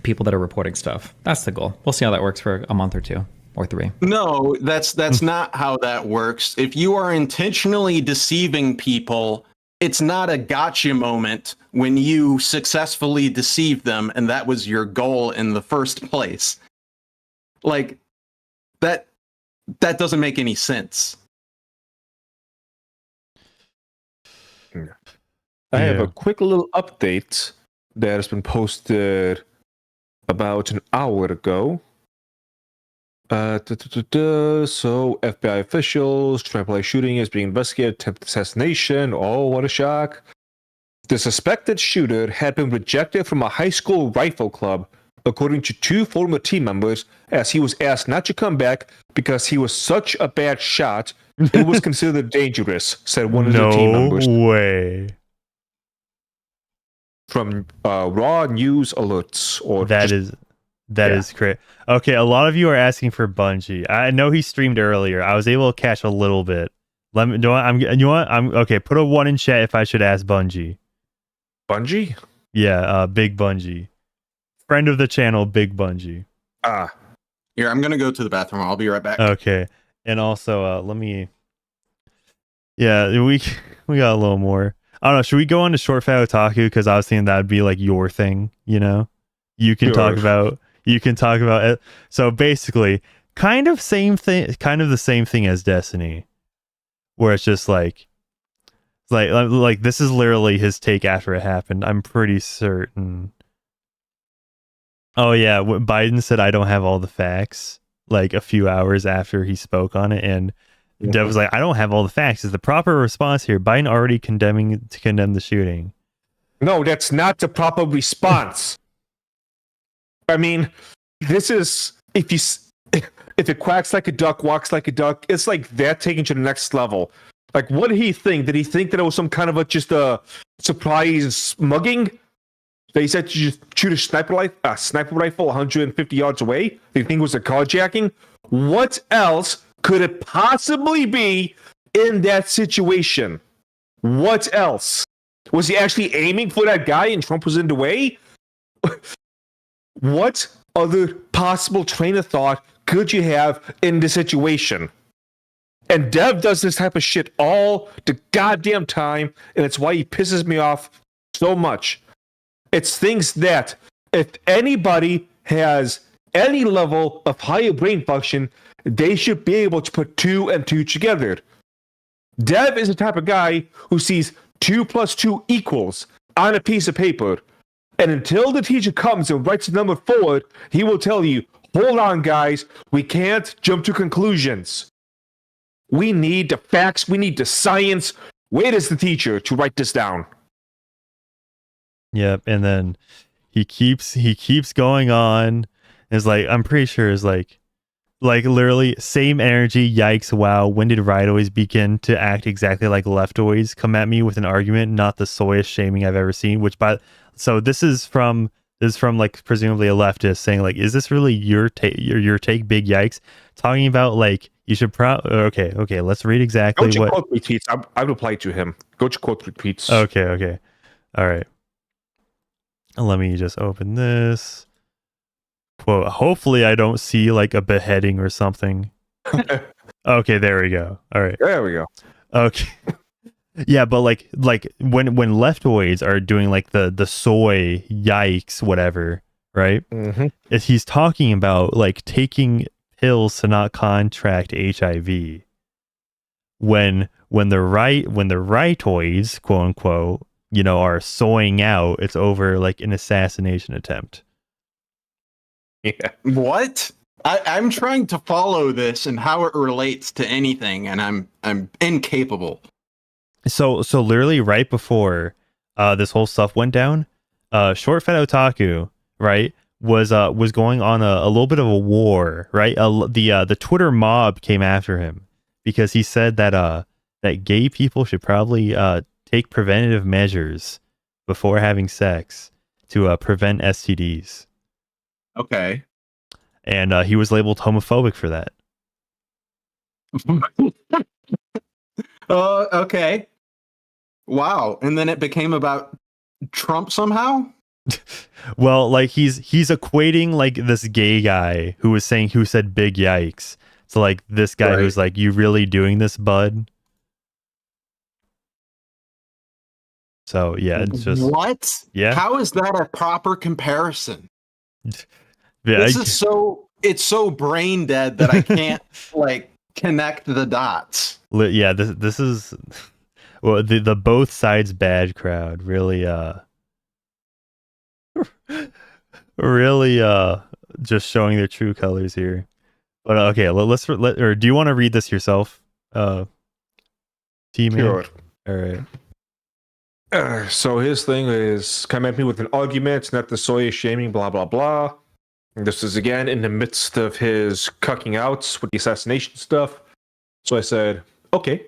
Speaker 6: people that are reporting stuff. That's the goal. We'll see how that works for a month or 2 or 3.
Speaker 3: No, that's not how that works. If you are intentionally deceiving people, it's not a gotcha moment when you successfully deceive them and that was your goal in the first place. Like that doesn't make any sense.
Speaker 4: I have a quick little update that has been posted about an hour ago. So FBI officials, AAA shooting is being investigated, attempted assassination. Oh, what a shock. The suspected shooter had been rejected from a high school rifle club, according to 2 former team members, as he was asked not to come back because he was such a bad shot. It was considered dangerous, said one of the team members.
Speaker 2: No way.
Speaker 4: From Raw News Alerts. Or
Speaker 2: That is great. Okay, a lot of you are asking for Bungie. I know he streamed earlier. I was able to catch a little bit. Let me. I'm okay. Put a 1 in chat if I should ask Bungie.
Speaker 4: Bungie?
Speaker 2: Yeah, Big Bungie, friend of the channel, Big Bungie.
Speaker 3: Here, I'm gonna go to the bathroom. I'll be right back.
Speaker 2: Okay, and also let me. Yeah, we got a little more. I don't know. Should we go on to ShortFatOtaku? Because I was thinking that would be like your thing. You can talk about it. So basically, kind of the same thing as Destiny, where it's just like this is literally his take after it happened. I'm pretty certain. Oh yeah, Biden said I don't have all the facts like a few hours after he spoke on it, and Dev was like, I don't have all the facts. Is the proper response here Biden already condemn the shooting?
Speaker 4: No, that's not the proper response. I mean, this is if it quacks like a duck, walks like a duck. It's like that taken to the next level. Like, what did he think? Did he think that it was some kind of just a surprise mugging? That he said to just shoot a sniper rifle 150 yards away? Did he think it was a carjacking? What else could it possibly be in that situation? What else? Was he actually aiming for that guy and Trump was in the way? What other possible train of thought could you have in this situation? And Dev does this type of shit all the goddamn time, and it's why he pisses me off so much. It's things that if anybody has any level of higher brain function, they should be able to put 2 and 2 together. Dev is the type of guy who sees 2 plus 2 equals on a piece of paper. And until the teacher comes and writes the number forward, he will tell you, hold on, guys, we can't jump to conclusions. We need the facts, we need the science. Where is the teacher to write this down?
Speaker 2: Yep, and then he keeps going on. It's like, I'm pretty sure it's like literally same energy, yikes, wow, when did rightoids begin to act exactly like leftoids? Come at me with an argument, not the soyest shaming I've ever seen. So this is from like presumably a leftist saying like, is this really your take, big yikes? Talking about like, you should okay, let's read exactly
Speaker 4: Go
Speaker 2: what
Speaker 4: quote retweets. I replied to him. Go to quote retweets.
Speaker 2: Okay. All right. Let me just open this. Quote, hopefully I don't see like a beheading or something. Okay, there we go. All right.
Speaker 4: There we go.
Speaker 2: Okay. Yeah, but like when leftoids are doing like the soy yikes whatever, right?
Speaker 4: Mm-hmm.
Speaker 2: He's talking about like taking pills to not contract HIV. When the rightoids, quote unquote, are soying out, it's over like an assassination attempt.
Speaker 4: Yeah.
Speaker 3: What? I'm trying to follow this and how it relates to anything, and I'm incapable.
Speaker 2: So literally right before this whole stuff went down, ShortFatOtaku, right, was going on a little bit of a war, right? The Twitter mob came after him because he said that gay people should probably take preventative measures before having sex to prevent STDs.
Speaker 3: Okay.
Speaker 2: And he was labeled homophobic for that.
Speaker 3: Okay. Wow. And then it became about Trump somehow?
Speaker 2: Well, like he's equating like this gay guy who said big yikes to like this guy who's like, you really doing this, bud? So yeah, it's just
Speaker 3: what?
Speaker 2: Yeah.
Speaker 3: How is that a proper comparison?
Speaker 2: Yeah,
Speaker 3: It's so brain dead that I can't like connect the dots.
Speaker 2: Yeah, this is well the both sides bad crowd really just showing their true colors here. But okay, or do you want to read this yourself, T-Man?
Speaker 4: Sure.
Speaker 2: All right.
Speaker 4: So his thing is come at me with an argument, not the soy shaming, blah blah blah. And this is again in the midst of his cucking outs with the assassination stuff. So I said, okay,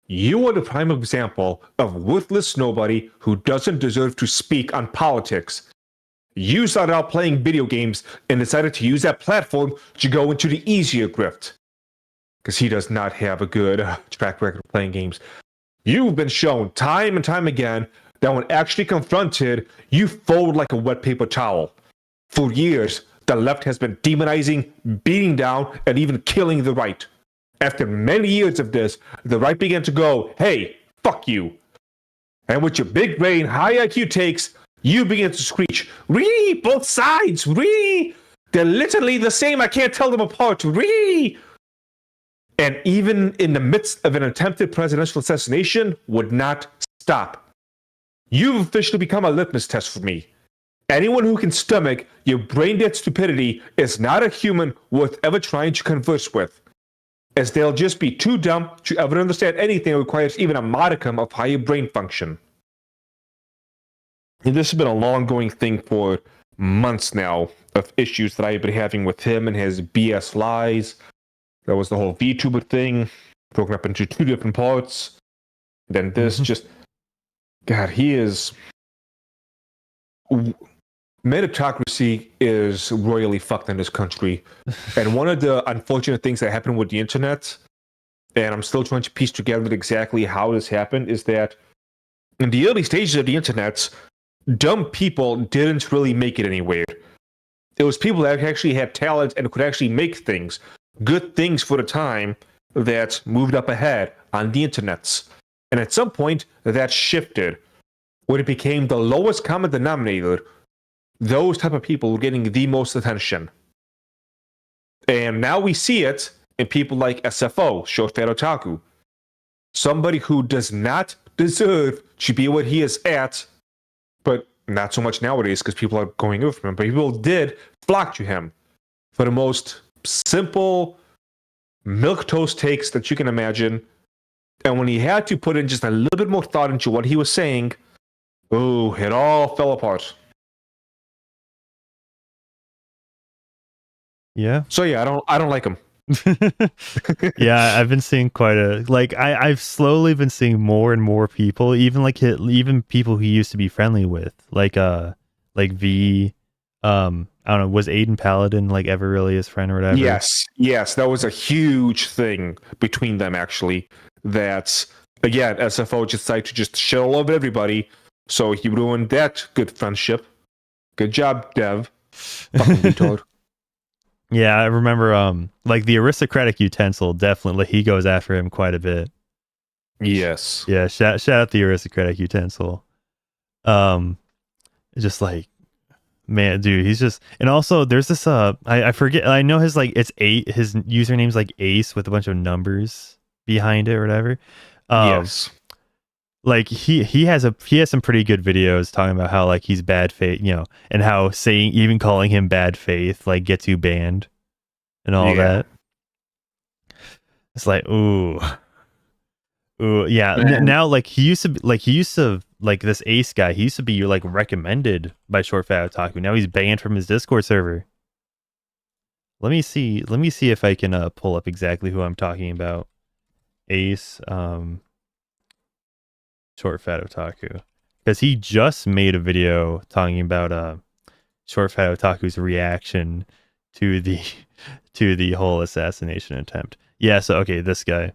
Speaker 4: you are the prime example of worthless nobody who doesn't deserve to speak on politics. You started out playing video games and decided to use that platform to go into the easier grift. Because he does not have a good track record of playing games. You've been shown time and time again that when actually confronted, you fold like a wet paper towel. For years, the left has been demonizing, beating down, and even killing the right. After many years of this, the right began to go, hey, fuck you. And with your big brain, high IQ takes, you begin to screech, ree, both sides, ree. They're literally the same, I can't tell them apart, ree. And even in the midst of an attempted presidential assassination, would not stop. You've officially become a litmus test for me. Anyone who can stomach your brain-dead stupidity is not a human worth ever trying to converse with, as they'll just be too dumb to ever understand anything that requires even a modicum of higher brain function. And this has been a long-going thing for months now, of issues that I've been having with him and his BS lies. That was the whole VTuber thing, broken up into two different parts. Then this just... God, he is... Meritocracy is royally fucked in this country. And one of the unfortunate things that happened with the internet, and I'm still trying to piece together exactly how this happened, is that in the early stages of the internet, dumb people didn't really make it anywhere. It was people that actually had talent and could actually make things, good things for the time, that moved up ahead on the internet. And at some point, that shifted. when it became the lowest common denominator, those type of people were getting the most attention. And now we see it in people like SFO, ShortFatOtaku. Somebody who does not deserve to be what he is at, but not so much nowadays because people are going over him. But people did flock to him for the most simple milquetoast takes that you can imagine. And when he had to put in just a little bit more thought into what he was saying, oh, it all fell apart.
Speaker 2: Yeah.
Speaker 4: So yeah, I don't like him.
Speaker 2: Yeah, I've been seeing quite a I've slowly been seeing more and more people, even people who used to be friendly with, like V, I don't know, was Aiden Paladin like ever really his friend or whatever?
Speaker 4: Yes, that was a huge thing between them actually. That again, SFO decided to just shit all over everybody, so he ruined that good friendship. Good job, Dev. Fucking retard.
Speaker 2: Yeah, I remember like the aristocratic utensil, definitely he goes after him quite a bit.
Speaker 4: Yes.
Speaker 2: Yeah, shout out the aristocratic utensil. Just like, man, dude, he's just, and also there's this I forget, I know his his username's like Ace with a bunch of numbers behind it or whatever.
Speaker 4: Yes.
Speaker 2: Like he has some pretty good videos talking about how like he's bad faith, and how even calling him bad faith like gets you banned and all that. It's like, ooh, yeah. Now like he used to this Ace guy, he used to be like recommended by ShortFatOtaku. Now he's banned from his Discord server. Let me see if I can pull up exactly who I'm talking about. Ace, ShortFatOtaku, because he just made a video talking about ShortFatOtaku's reaction to the whole assassination attempt. Yeah, so okay, this guy,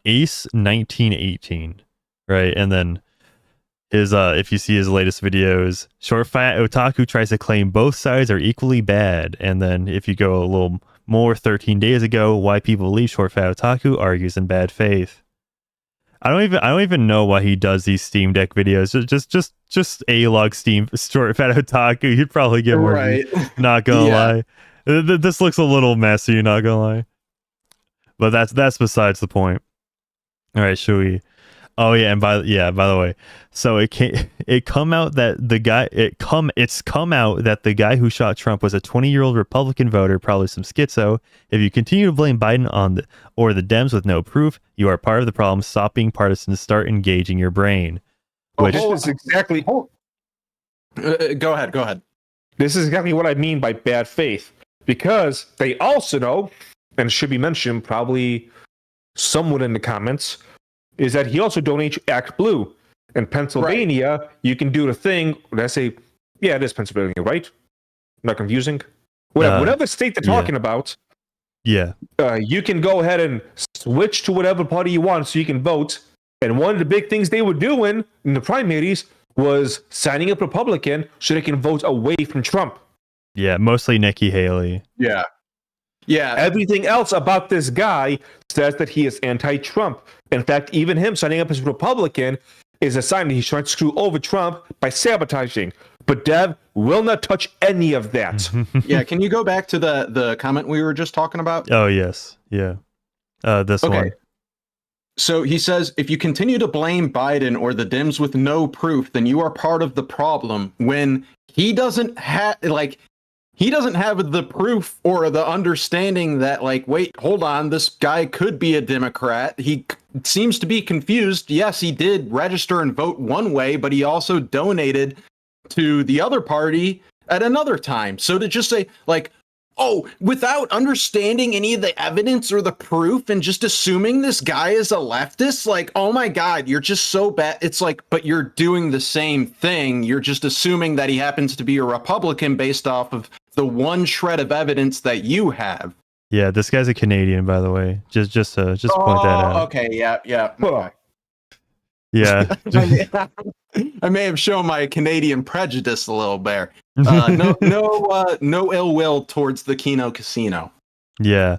Speaker 2: Ace 1918, right? And then his if you see his latest videos, ShortFatOtaku tries to claim both sides are equally bad. And then if you go a little more, 13 days ago, why people believe ShortFatOtaku argues in bad faith. I don't even know why he does these Steam Deck videos. Just A-log Steam ShortFatOtaku. He'd probably get more.
Speaker 3: Right.
Speaker 2: Not gonna lie, this looks a little messy. Not gonna lie, but that's besides the point. All right, should we? Oh yeah, and by the way, so it's come out that the guy who shot Trump was a 20-year-old Republican voter, probably some schizo. If you continue to blame Biden or the Dems with no proof, you are part of the problem. Stop being partisan. Start engaging your brain. Which
Speaker 4: this is exactly.
Speaker 3: Go ahead.
Speaker 4: This is exactly what I mean by bad faith, because they also know, and it should be mentioned probably somewhat in the comments, is that he also donates to Act Blue. In Pennsylvania, you can do the thing. Let's say, yeah, it is Pennsylvania, right? Not confusing. Whatever state they're talking about.
Speaker 2: Yeah.
Speaker 4: You can go ahead and switch to whatever party you want so you can vote. And one of the big things they were doing in the primaries was signing up Republican so they can vote away from Trump.
Speaker 2: Yeah, mostly Nikki Haley.
Speaker 3: Yeah.
Speaker 4: Everything else about this guy says that he is anti-Trump. In fact, even him signing up as a Republican is a sign that he's trying to screw over Trump by sabotaging. But Dev will not touch any of that.
Speaker 3: Yeah, can you go back to the comment we were just talking about?
Speaker 2: Oh yes, yeah. This one.
Speaker 3: So he says, if you continue to blame Biden or the Dems with no proof, then you are part of the problem. When he doesn't have the proof or the understanding that, like, wait, hold on, this guy could be a Democrat. He seems to be confused. Yes, he did register and vote one way, but he also donated to the other party at another time. So to just say, like, oh, without understanding any of the evidence or the proof and just assuming this guy is a leftist, like, oh my God, you're just so bad. It's like, but you're doing the same thing. You're just assuming that he happens to be a Republican based off of the one shred of evidence that you have.
Speaker 2: Yeah, this guy's a Canadian, by the way. Just point that out.
Speaker 3: Okay, yeah. Okay.
Speaker 2: Yeah.
Speaker 3: I may have shown my Canadian prejudice a little there. No ill will towards the Keno Casino.
Speaker 2: Yeah.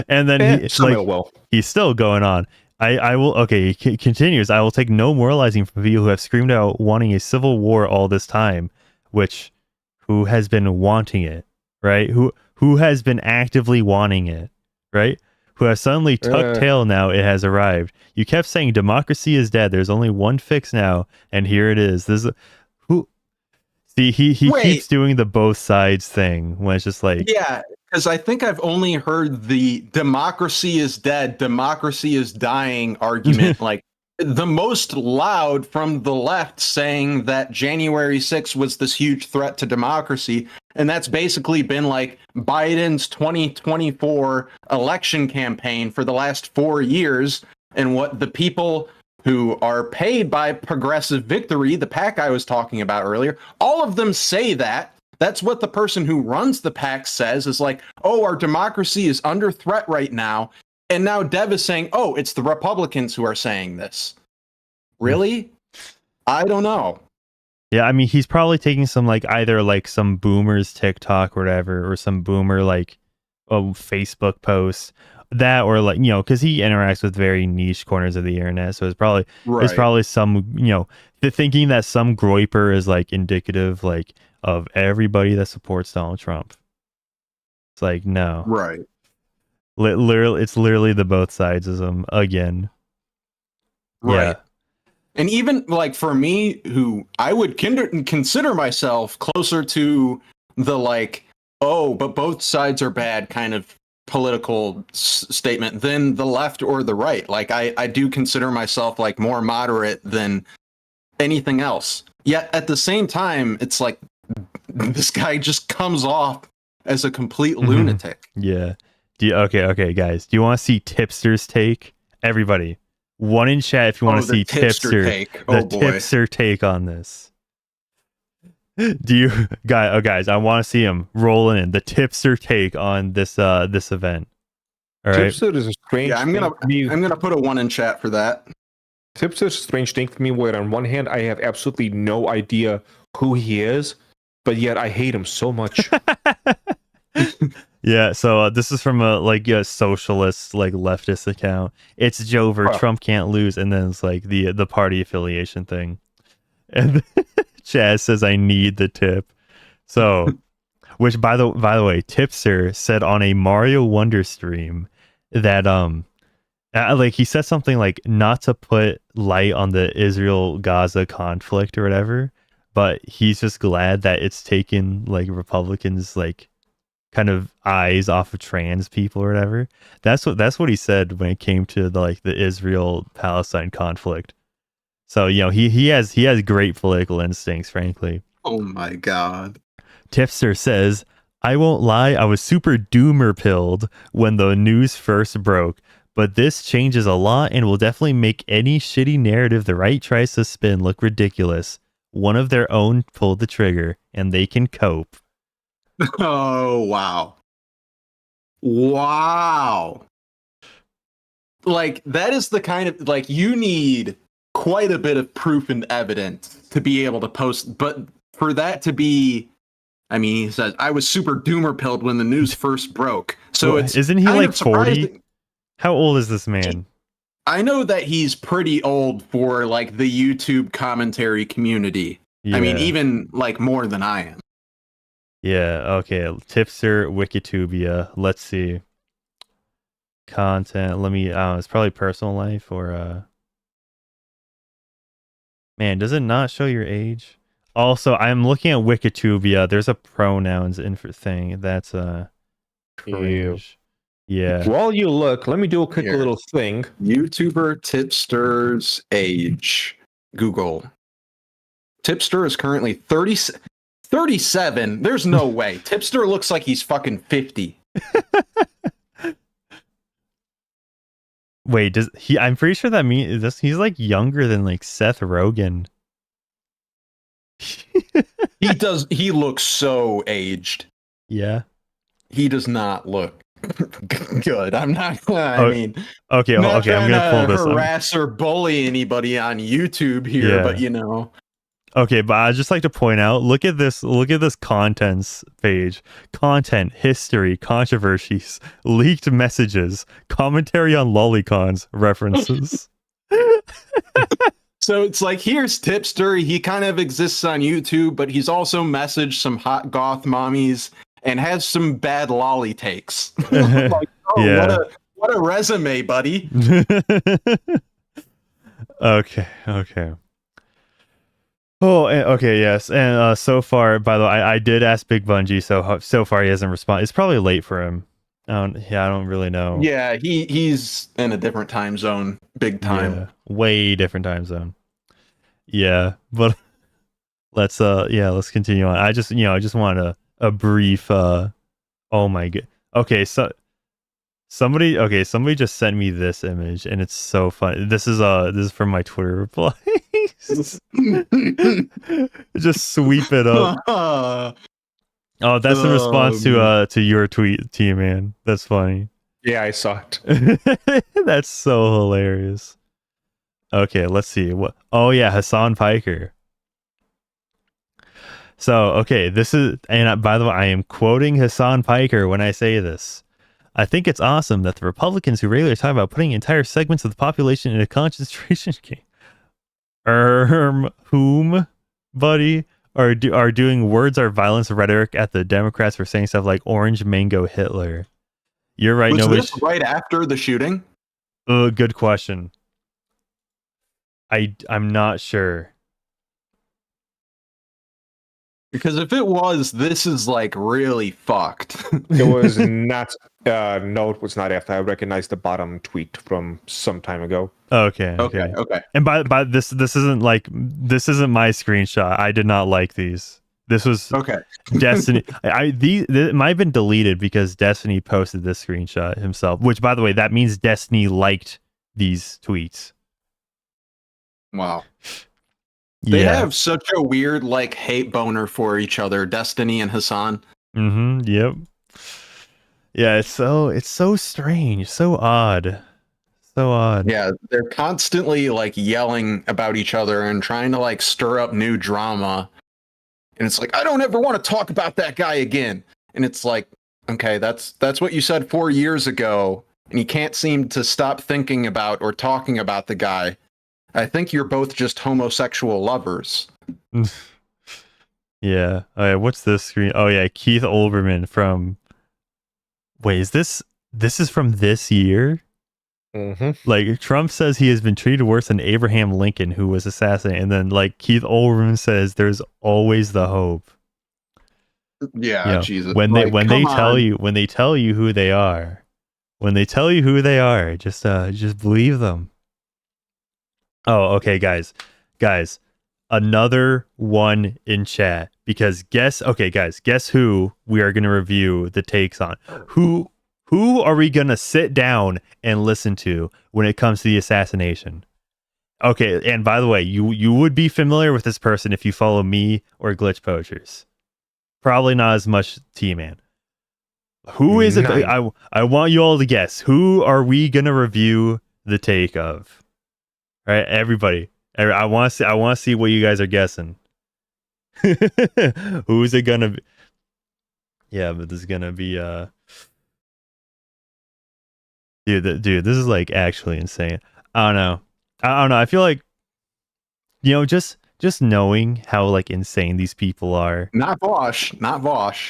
Speaker 2: And then
Speaker 4: Ill will.
Speaker 2: he's still going on. I will. Okay, he continues. I will take no moralizing from people who have screamed out wanting a civil war all this time. Which, who has been wanting it, right? Who has been actively wanting it, right? Who has suddenly tucked tail now it has arrived. You kept saying democracy is dead. There's only one fix now, and here it is. This is who. See, he
Speaker 3: Wait.
Speaker 2: keeps doing the both sides thing when it's just like,
Speaker 3: Yeah, because I think I've only heard the democracy is dead, democracy is dying argument like the most loud from the left, saying that January 6th was this huge threat to democracy. And that's basically been like Biden's 2024 election campaign for the last 4 years. And what the people who are paid by Progressive Victory, the PAC I was talking about earlier, all of them say that. That's what the person who runs the PAC says, is like, oh, our democracy is under threat right now. And now Dev is saying, oh, it's the Republicans who are saying this. Really? I don't know.
Speaker 2: yeah, I mean, he's probably taking some like either like some boomer's TikTok or whatever, or some boomer like Facebook post that, or like, you know, because he interacts with very niche corners of the internet, so it's probably some, you know, thinking that some groiper is like indicative like of everybody that supports Donald Trump. It's like, no,
Speaker 3: Right.
Speaker 2: literally, it's literally the both sidesism again.
Speaker 3: Right.
Speaker 2: Yeah.
Speaker 3: And even like for me, who I would consider myself closer to the like, oh, but both sides are bad kind of political statement than the left or the right. Like I do consider myself like more moderate than anything else. Yet at the same time, it's like this guy just comes off as a complete lunatic.
Speaker 2: Yeah. Okay, guys. Do you want to see Tipster's take? Everybody, one in chat if you want to see Tipster
Speaker 3: take.
Speaker 2: the Tipster take on this. Do you guys? I want to see him rolling in the Tipster take on this this event. All right.
Speaker 4: Tipster is a strange.
Speaker 3: Yeah, I'm gonna put a 1 in chat for that.
Speaker 4: Tipster is a strange thing for me. Where on one hand, I have absolutely no idea who he is, but yet I hate him so much.
Speaker 2: Yeah, so this is from a socialist, like leftist account. It's Jover, Trump can't lose, and then it's like the party affiliation thing. And Chaz says, "I need the tip." So, which by the way, Tipster said on a Mario Wonder stream that like he said something like not to put light on the Israel-Gaza conflict or whatever, but he's just glad that it's taken like Republicans like kind of eyes off of trans people or whatever. That's what he said when it came to the Israel-Palestine conflict. So, you know, he has great political instincts, frankly.
Speaker 3: Oh my god.
Speaker 2: Tipster says, "I won't lie, I was super doomer pilled when the news first broke, but this changes a lot and will definitely make any shitty narrative the right tries to spin look ridiculous. One of their own pulled the trigger, and they can cope."
Speaker 3: Oh, wow. Wow. Like, that is the kind of, like, you need quite a bit of proof and evidence to be able to post, but for that to be, I mean, he says, "I was super doomer pilled when the news first broke." So
Speaker 2: Well,
Speaker 3: it's
Speaker 2: isn't he
Speaker 3: kind
Speaker 2: like
Speaker 3: of surprising.
Speaker 2: 40? How old is this man?
Speaker 3: I know that he's pretty old for, like, the YouTube commentary community. I mean,
Speaker 2: Yeah.
Speaker 3: even, like, more than I am.
Speaker 2: Yeah, okay. Tipster, Wikitubia. Let's see. Content. Let me it's probably personal life or man, does it not show your age? Also, I'm looking at Wikitubia. There's a pronouns thing. That's cringe. Yeah.
Speaker 4: While you look, let me do a quick
Speaker 3: Here.
Speaker 4: little thing.
Speaker 3: YouTuber Tipster's age. Google. Tipster is currently 37. There's no way. Tipster looks like he's fucking 50.
Speaker 2: Wait, does he? I'm pretty sure that means this. He's like younger than like Seth Rogen.
Speaker 3: He looks so aged.
Speaker 2: Yeah.
Speaker 3: He does not look good. I'm not. I mean,
Speaker 2: Okay.
Speaker 3: not
Speaker 2: Okay. I'm
Speaker 3: trying
Speaker 2: gonna pull
Speaker 3: to
Speaker 2: this up.
Speaker 3: harass or bully anybody on YouTube here,
Speaker 2: Yeah.
Speaker 3: but you know,
Speaker 2: Okay, but I'd just like to point out, look at this contents page. Content, history, controversies, leaked messages, commentary on lolicons, references.
Speaker 3: So it's like, here's Tipster. He kind of exists on YouTube, but he's also messaged some hot goth mommies and has some bad lolly takes. Like, oh,
Speaker 2: Yeah.
Speaker 3: what a resume, buddy.
Speaker 2: Okay. Oh, okay, yes. And so far, by the way, I did ask Big Bungie, so far he hasn't responded. It's probably late for him. I don't really know.
Speaker 3: Yeah, he's in a different time zone, big time.
Speaker 2: Yeah, way different time zone. Yeah, but let's continue on. I just want a brief oh my god. Okay, so somebody just sent me this image and it's so funny. This is from my Twitter replies. Just sweep it up. Oh, that's in response to your tweet, T-Man. That's funny.
Speaker 4: Yeah, I saw it.
Speaker 2: That's so hilarious. Okay, let's see. What? Oh yeah, Hassan Piker. So, okay, this is, and by the way, I am quoting Hassan Piker when I say this. I think it's awesome that the Republicans who regularly talk about putting entire segments of the population in a concentration camp, whom, buddy, are doing words are violence rhetoric at the Democrats for saying stuff like orange mango Hitler. You're right.
Speaker 3: Was this right after the shooting?
Speaker 2: Good question. I'm not sure.
Speaker 3: Because if it was, this is like really fucked.
Speaker 4: It was not. No, it was not after. I recognized the bottom tweet from some time ago.
Speaker 2: Okay. And by this isn't my screenshot. I did not like these. This was
Speaker 3: Okay.
Speaker 2: Destiny. It might have been deleted because Destiny posted this screenshot himself. Which, by the way, that means Destiny liked these tweets.
Speaker 3: Wow. They
Speaker 2: Yeah.
Speaker 3: have such a weird like hate boner for each other, Destiny and Hassan.
Speaker 2: Mm-hmm. Yep. Yeah, it's so strange, so odd. So odd.
Speaker 3: Yeah, they're constantly like yelling about each other and trying to like stir up new drama. And it's like, I don't ever want to talk about that guy again. And it's like, okay, that's what you said 4 years ago, and you can't seem to stop thinking about or talking about the guy. I think you're both just homosexual lovers.
Speaker 2: Yeah. Oh yeah, what's this screen? Oh yeah, Keith Olbermann from. Wait, is this is from this year?
Speaker 4: Mm-hmm.
Speaker 2: Like Trump says he has been treated worse than Abraham Lincoln, who was assassinated, and then like Keith Olbermann says there's always the hope.
Speaker 3: Yeah,
Speaker 2: You know,
Speaker 3: Jesus.
Speaker 2: when
Speaker 3: Like,
Speaker 2: they
Speaker 3: come
Speaker 2: tell
Speaker 3: on.
Speaker 2: you who they are, just believe them. Oh, okay, guys, another one in chat because guess who we are going to review the takes on. Who are we going to sit down and listen to when it comes to the assassination? Okay, and by the way, you would be familiar with this person if you follow me or Glitch Poachers. Probably not as much T-Man. Who is it? I want you all to guess. Who are we going to review the take of? All right, everybody. I want to see what you guys are guessing. Who's it gonna be? Yeah, but this is gonna be dude, this is like actually insane. I don't know. I feel like just knowing how like insane these people are.
Speaker 3: Not Vosh.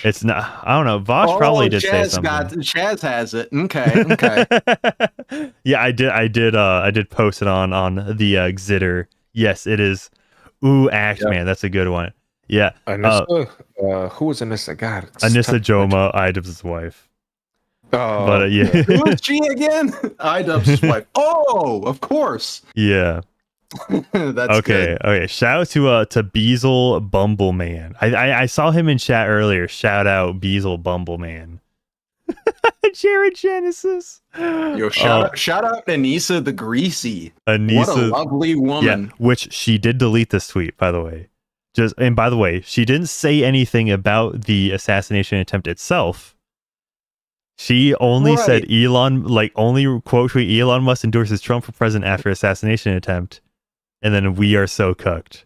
Speaker 2: It's not. I don't know. Vosh probably did say something.
Speaker 3: Chaz has it. Okay.
Speaker 2: Yeah, I did post it on the Xitter. Yes, it is. Ooh, Axeman, that's a good one. Yeah.
Speaker 4: Anissa, who was Anissa? God,
Speaker 2: Anissa Joma, Idub's wife.
Speaker 4: Oh,
Speaker 2: But yeah.
Speaker 3: Who is she again? Idub's wife. Oh, of course.
Speaker 2: Yeah.
Speaker 3: That's
Speaker 2: Okay.
Speaker 3: good.
Speaker 2: Okay. Shout out to Beazle Bumbleman. I saw him in chat earlier. Shout out Beazle Bumbleman. Jared Genesis.
Speaker 3: Yo, shout out Anissa the Greasy.
Speaker 2: Anissa,
Speaker 3: what a lovely woman.
Speaker 2: Yeah, which she did delete this tweet, by the way. And by the way, she didn't say anything about the assassination attempt itself. She only said only quote tweet Elon Musk endorses Trump for president after assassination attempt, and then we are so cooked.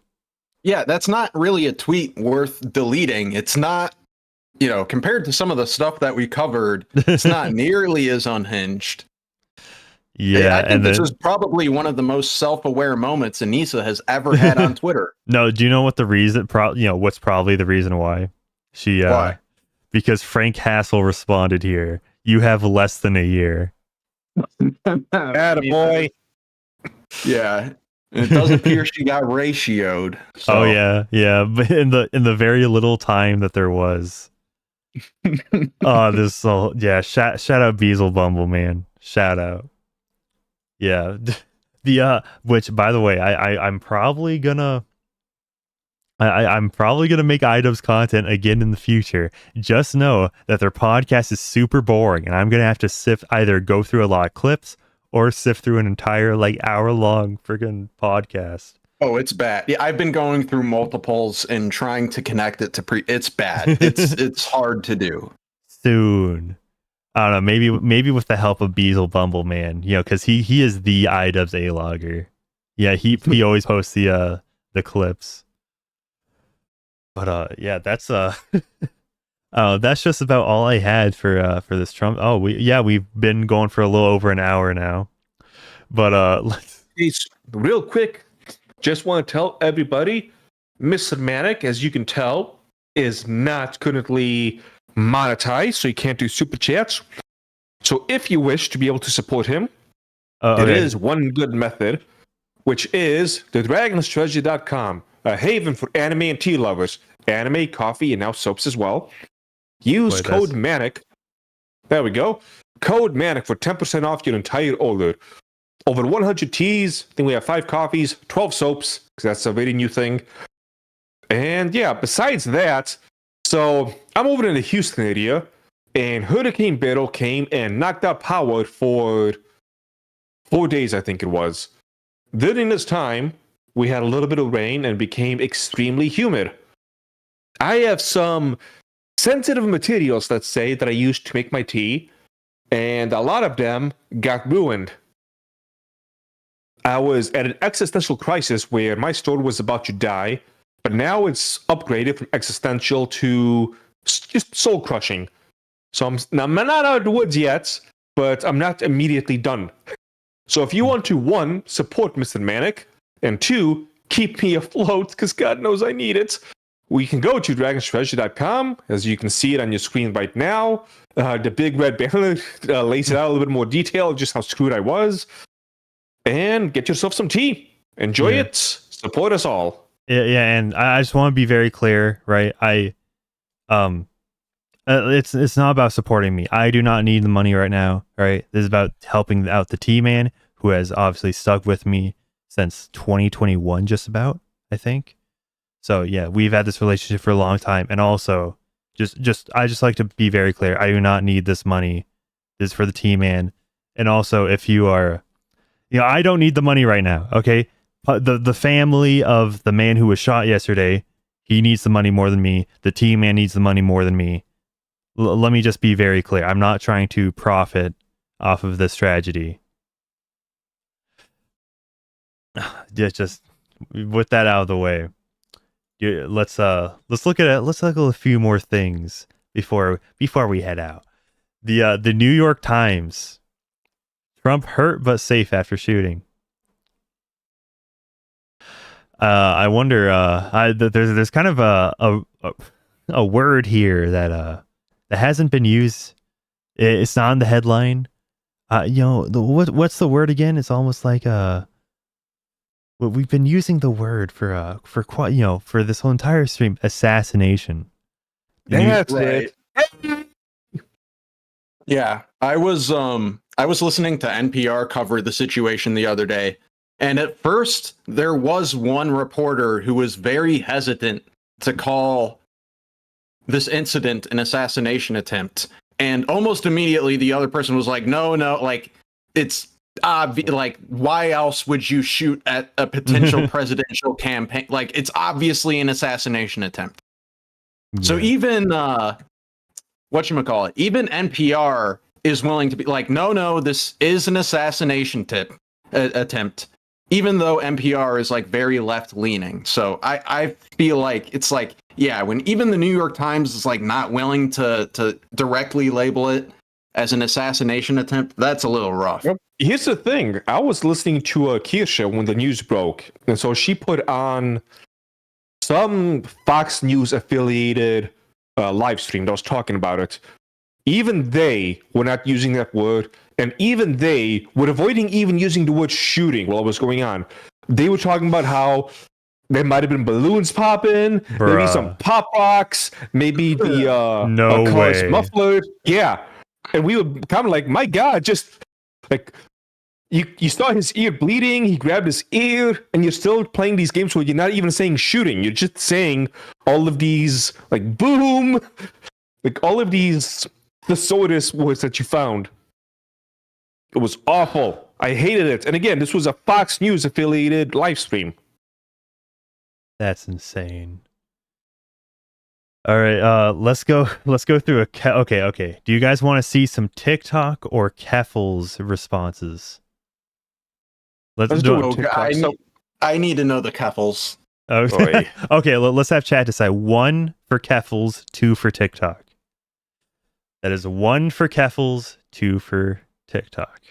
Speaker 3: Yeah, that's not really a tweet worth deleting. It's not, compared to some of the stuff that we covered, it's not nearly as unhinged.
Speaker 2: Yeah,
Speaker 3: I think this is probably one of the most self-aware moments Anissa has ever had on Twitter.
Speaker 2: No, do you know what the reason? What's probably the reason why?
Speaker 3: Why?
Speaker 2: Because Frank Hassel responded here. You have less than a year.
Speaker 4: Attaboy.
Speaker 3: Yeah. And it does appear she got ratioed. So.
Speaker 2: Oh yeah, but in the very little time that there was. Shout out Beazle Bumble, man. Shout out. Yeah. Which by the way, I'm probably gonna make Ido's content again in the future. Just know that their podcast is super boring, and I'm gonna have to either go through a lot of clips or sift through an entire hour-long freaking podcast.
Speaker 3: Oh, it's bad. Yeah, I've been going through multiples and trying to connect it to It's bad. It's hard to do.
Speaker 2: Soon. I don't know, maybe with the help of Beazle Bumble, man. Because he is the iDubbbz A-logger. Yeah, he always posts the clips. But that's that's just about all I had for this Trump. Oh, we've been going for a little over an hour now. But
Speaker 4: real quick, just want to tell everybody, Mr. Manic, as you can tell, is not currently monetized, so you can't do super chats. So if you wish to be able to support him, there is one good method, which is the dragonstreasure.com, a haven for anime and tea lovers. Anime, coffee, and now soaps as well. Use code MANIC. There we go. Code MANIC for 10% off your entire order. Over 100 teas. I think we have 5 coffees, 12 soaps, because that's a very new thing. And yeah, besides that, so I'm over in the Houston area, and Hurricane Beryl came and knocked out power for 4 days, I think it was. During this time, we had a little bit of rain and became extremely humid. I have some sensitive materials, let's say, that I used to make my tea, and a lot of them got ruined. I was at an existential crisis where my store was about to die, but now it's upgraded from existential to just soul crushing. So I'm not out of the woods yet, but I'm not immediately done. So if you want to, 1, support Mr. Manic, and 2, keep me afloat, because God knows I need it, we can go to dragonstreasure.com, as you can see it on your screen right now. The big red banner lays it out a little bit more detail, just how screwed I was. And get yourself some tea. Enjoy it. Support us all.
Speaker 2: Yeah, and I just want to be very clear, right? It's not about supporting me. I do not need the money right now, right? This is about helping out the T-Man, who has obviously stuck with me since 2021, just about, I think. So yeah, we've had this relationship for a long time, and also, I just like to be very clear. I do not need this money. This is for the T-Man, and also if you are, I don't need the money right now. Okay, the family of the man who was shot yesterday, he needs the money more than me. The T-Man needs the money more than me. Let me just be very clear. I'm not trying to profit off of this tragedy. Just with that out of the way. Let's look at a few more things before we head out. The New York Times: Trump hurt but safe after shooting. I wonder. There's kind of a word here that hasn't been used. It's not in the headline. What's the word again? It's almost like we've been using the word for quite for this whole entire stream. Assassination.
Speaker 4: That's it.
Speaker 3: Yeah, I was listening to NPR cover the situation the other day, and at first there was one reporter who was very hesitant to call this incident an assassination attempt, and almost immediately the other person was like, no, like it's like, why else would you shoot at a potential presidential campaign? Like, it's obviously an assassination attempt. Yeah. So even whatchamacallit, even NPR is willing to be like, no, this is an assassination attempt. even though NPR is like very left leaning. So I feel like it's like, yeah, when even the New York Times is like not willing to directly label it as an assassination attempt, that's a little rough.
Speaker 4: Yep. Here's the thing. I was listening to Kirsche when the news broke. And so she put on some Fox News affiliated live stream that was talking about it. Even they were not using that word. And even they were avoiding even using the word shooting while it was going on. They were talking about how there might have been balloons popping, maybe some pop rocks, maybe the
Speaker 2: No
Speaker 4: car's
Speaker 2: way.
Speaker 4: muffler. Yeah. And we were kind of like, my God, just like you saw his ear bleeding, he grabbed his ear, and you're still playing these games where you're not even saying shooting. You're just saying all of these like boom, like all of these thesaurus words that you found. It was awful. I hated it. And again, this was a Fox News affiliated live stream.
Speaker 2: That's insane. All right, let's go through okay. Do you guys want to see some TikTok or Keffel's responses? Let's do it.
Speaker 3: Okay, I need to know the Keffels.
Speaker 2: Okay. Okay, let's have chat decide. 1 for Keffels, 2 for TikTok. That is 1 for Keffels, 2 for TikTok.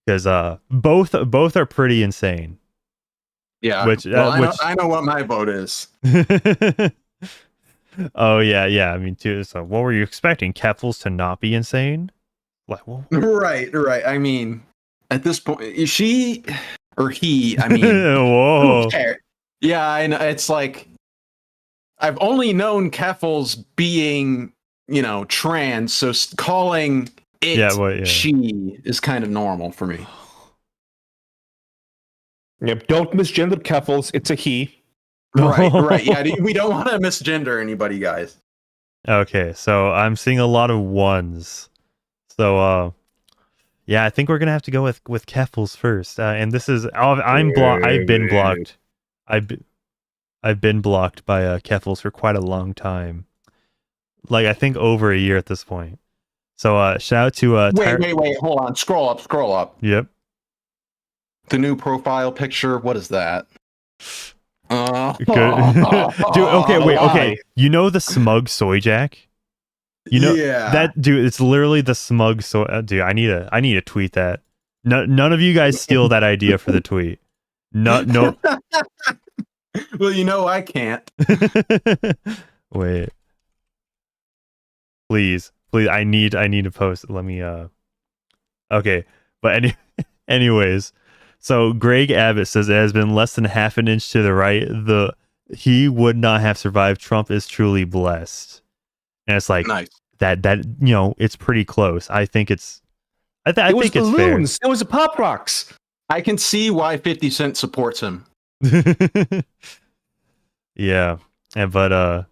Speaker 2: Because both are pretty insane.
Speaker 3: Yeah. I know what my vote is.
Speaker 2: Oh yeah. I mean, too. So, what were you expecting? Keffels to not be insane? Like, well,
Speaker 3: Right. I mean, at this point, is she or he? I mean,
Speaker 2: whoa.
Speaker 3: who cares? Yeah, I know. It's like I've only known Keffels being, trans, so calling it she is kind of normal for me.
Speaker 4: Yep. Don't misgender Keffels. It's a he.
Speaker 3: Right. Yeah, we don't want to misgender anybody, guys.
Speaker 2: Okay, so I'm seeing a lot of 1s. So, yeah, I think we're gonna have to go with Keffels first. And this is I've been blocked. I've been blocked by Keffels for quite a long time. Like I think over a year at this point. So shout out to
Speaker 3: wait, hold on. Scroll up.
Speaker 2: Yep.
Speaker 3: The new profile picture, what is that?
Speaker 2: Good. Dude, okay. You know the smug soy jack? That dude, it's literally the smug soy dude, I need to tweet that. None of you guys steal that idea for the tweet. No.
Speaker 3: Well, I can't.
Speaker 2: Wait. Please, I need to post. Let me okay. But anyways, so Greg Abbott says it has been less than half an inch to the right. He would not have survived. Trump is truly blessed. And it's like
Speaker 3: nice.
Speaker 2: that it's pretty close. I think it's I think it's
Speaker 4: balloons.
Speaker 2: fair.
Speaker 4: It was a pop rocks.
Speaker 3: I can see why 50 Cent supports him.
Speaker 2: Yeah. And but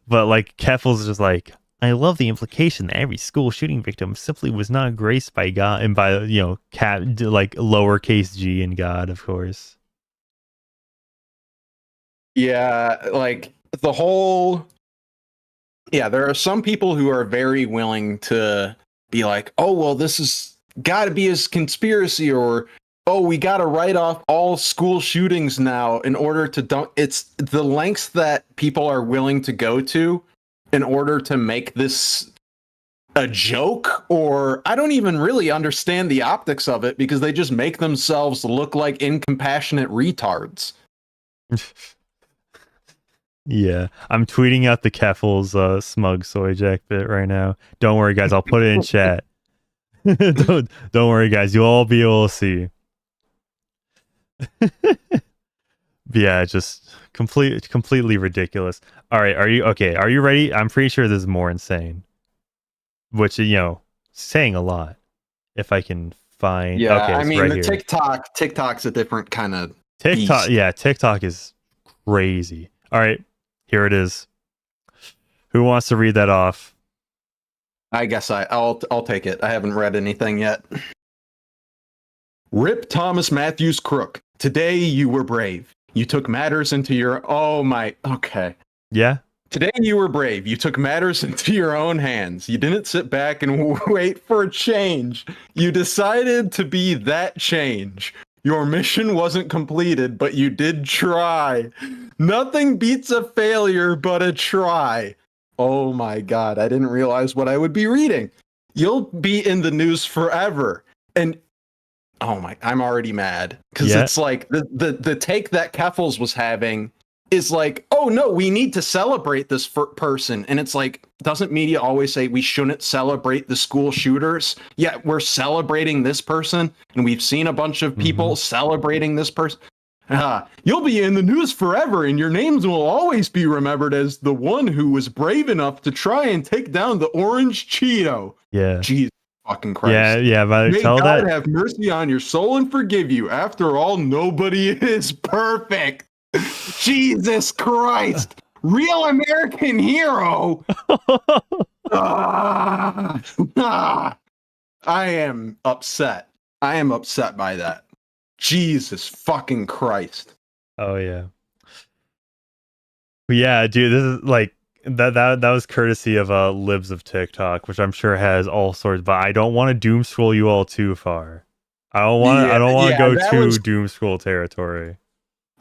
Speaker 2: like Keffels is just like, I love the implication that every school shooting victim simply was not graced by God and by like lowercase g and God, of course.
Speaker 3: Yeah, like the whole. Yeah, there are some people who are very willing to be like, oh well, this has got to be a conspiracy, or oh, we got to write off all school shootings now in order to don't. It's the lengths that people are willing to go to in order to make this a joke, or I don't even really understand the optics of it because they just make themselves look like incompassionate retards.
Speaker 2: Yeah, I'm tweeting out the Keffels smug soy jack bit right now. Don't worry, guys. I'll put it in chat. don't worry, guys. You'll all be able to see. Yeah, just completely ridiculous. All right, are you okay? Are you ready? I'm pretty sure this is more insane. Which saying a lot. If I can find.
Speaker 3: Yeah,
Speaker 2: okay,
Speaker 3: I mean
Speaker 2: right
Speaker 3: the
Speaker 2: here.
Speaker 3: TikTok's a different kind of
Speaker 2: TikTok.
Speaker 3: beast.
Speaker 2: Yeah, TikTok is crazy. All right, here it is. Who wants to read that off?
Speaker 3: I guess I'll take it. I haven't read anything yet. Rip Thomas Matthews Crook. Today you were brave. You took matters into your okay.
Speaker 2: Yeah.
Speaker 3: Today you were brave. You took matters into your own hands. You didn't sit back and wait for a change. You decided to be that change. Your mission wasn't completed, but you did try. Nothing beats a failure but a try. Oh my god, I didn't realize what I would be reading. You'll be in the news forever. And oh my, I'm already mad. Because it's like the take that Keffels was having is like, oh no, we need to celebrate this person. And it's like, doesn't media always say we shouldn't celebrate the school shooters? Yet we're celebrating this person, and we've seen a bunch of people celebrating this person. You'll be in the news forever, and your names will always be remembered as the one who was brave enough to try and take down the orange Cheeto.
Speaker 2: Yeah.
Speaker 3: Jesus fucking Christ.
Speaker 2: Yeah, but
Speaker 3: May
Speaker 2: tell
Speaker 3: God
Speaker 2: that.
Speaker 3: have mercy on your soul and forgive you. After all, nobody is perfect. Jesus Christ. Real American hero. I am upset. I am upset by that. Jesus fucking Christ.
Speaker 2: Oh yeah. Yeah, dude, this is like that was courtesy of Libs of TikTok, which I'm sure has all sorts, but I don't want to doom scroll you all too far. I don't want to go too doom scroll territory.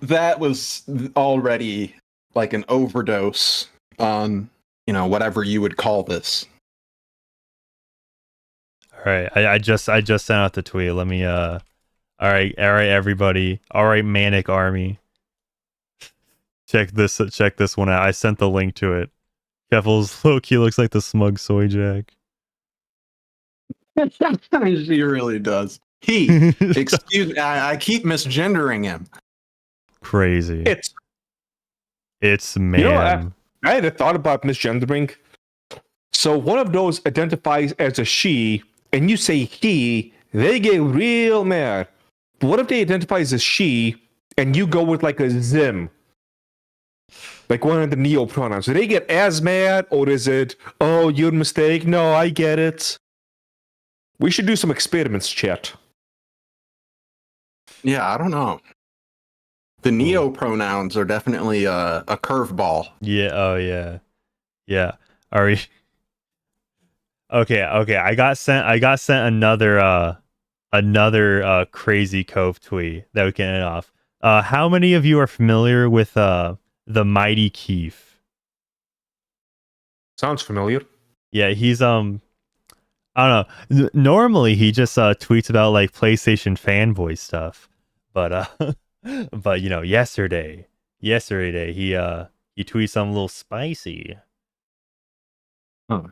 Speaker 3: That was already like an overdose on, whatever you would call this.
Speaker 2: All right, I just sent out the tweet. Let me all right, everybody. All right, Manic Army. Check this one out. I sent the link to it. Keffels low-key looks like the smug soy jack.
Speaker 3: She really does. Excuse me, I keep misgendering him.
Speaker 2: Crazy. It's man.
Speaker 4: You know, I had a thought about misgendering. So one of those identifies as a she, and you say he, they get real mad. But what if they identify as a she, and you go with like a zim? Like one of the neo pronouns. Do they get as mad, or is it, oh, your mistake? No, I get it. We should do some experiments, chat.
Speaker 3: Yeah, I don't know. The neo pronouns are definitely a curveball.
Speaker 2: Yeah. Oh yeah. Yeah. Are we? Okay. I got sent another crazy Cove tweet that we can end off. How many of you are familiar with the Mighty Keef?
Speaker 4: Sounds familiar.
Speaker 2: Yeah, he's I don't know. Normally he just tweets about like PlayStation fanboy stuff, but yesterday he tweets something a little spicy.
Speaker 3: Oh.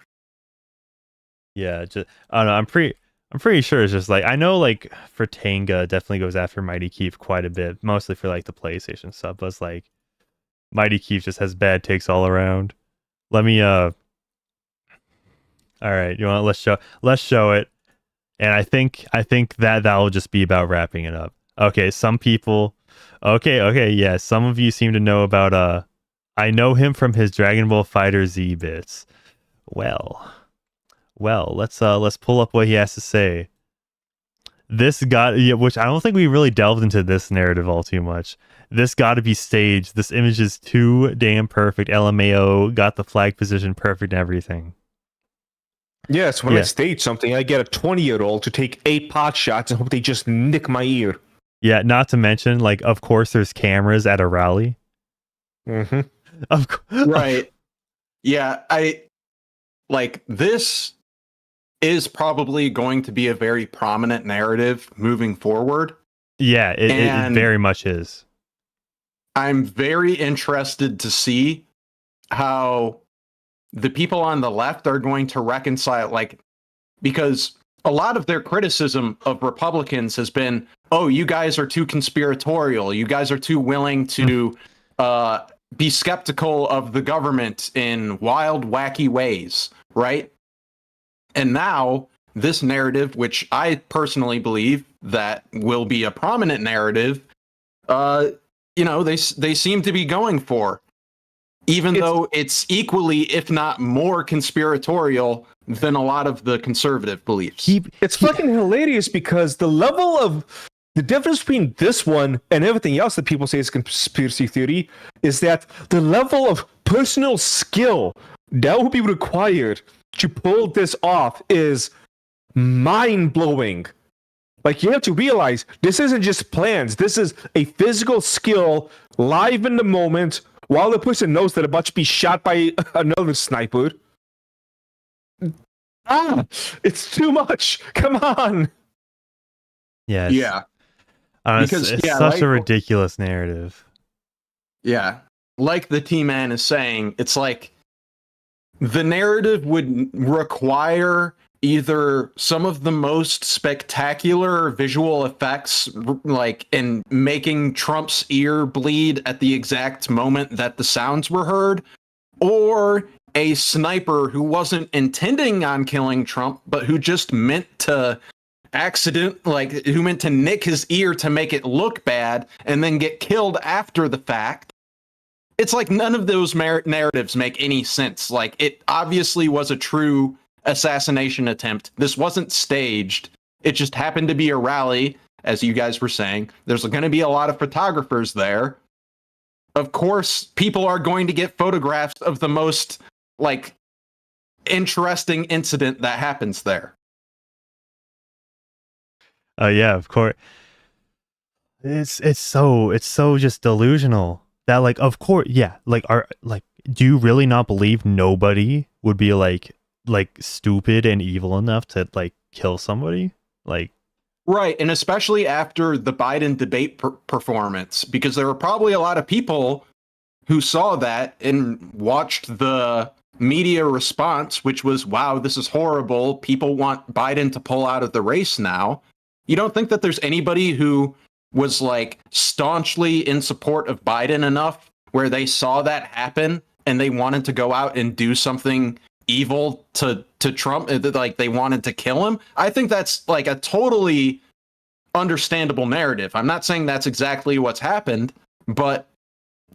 Speaker 2: Yeah, just I don't know. I'm pretty sure it's just like, I know like for Tanga definitely goes after Mighty Keef quite a bit, mostly for like the PlayStation stuff, but it's like Mighty Keef just has bad takes all around. Let me all right, you want let's show it. And I think that'll just be about wrapping it up. Okay, some people yeah, some of you seem to know about I know him from his Dragon Ball Fighter Z bits. Well, let's pull up what he has to say. This which I don't think we really delved into this narrative all too much. This got to be staged. This image is too damn perfect. LMAO got the flag position perfect and everything.
Speaker 4: Yes, when I stage something, I get a 20-year-old to take 8 pot shots and hope they just nick my ear.
Speaker 2: Yeah, not to mention, like, of course, there's cameras at a rally.
Speaker 4: Mm-hmm.
Speaker 3: Right. Yeah, this is probably going to be a very prominent narrative moving forward.
Speaker 2: Yeah, it very much is.
Speaker 3: I'm very interested to see how the people on the left are going to reconcile, because a lot of their criticism of Republicans has been, oh, you guys are too conspiratorial. You guys are too willing to be skeptical of the government in wild, wacky ways, right? And now this narrative, which I personally believe that will be a prominent narrative, they seem to be going for, even though it's equally, if not more, conspiratorial than a lot of the conservative beliefs.
Speaker 4: It's fucking hilarious because the difference between this one and everything else that people say is conspiracy theory is that the level of personal skill that will be required to pull this off is mind-blowing. Like, you have to realize this isn't just plans. This is a physical skill live in the moment while the person knows they're about to be shot by another sniper. It's too much. Come on.
Speaker 2: Yeah.
Speaker 3: Yeah.
Speaker 2: Because it's such a ridiculous narrative.
Speaker 3: Yeah. Like the T-Man is saying, it's like the narrative would require either some of the most spectacular visual effects, like in making Trump's ear bleed at the exact moment that the sounds were heard, or a sniper who wasn't intending on killing Trump, but who just meant to who meant to nick his ear to make it look bad and then get killed after the fact. It's like none of those narratives make any sense. Like, it obviously was a true assassination attempt. This wasn't staged. It just happened to be a rally, as you guys were saying. There's going to be a lot of photographers there. Of course, people are going to get photographs of the most, like, interesting incident that happens there.
Speaker 2: Yeah, of course. It's so just delusional that, like, of course, yeah, like, do you really not believe nobody would be like stupid and evil enough to like kill somebody? Like,
Speaker 3: right, and especially after the Biden debate performance, because there were probably a lot of people who saw that and watched the media response, which was, wow, this is horrible. People want Biden to pull out of the race now. You don't think that there's anybody who was like staunchly in support of Biden enough where they saw that happen and they wanted to go out and do something evil to Trump, like they wanted to kill him? I think that's like a totally understandable narrative. I'm not saying that's exactly what's happened, but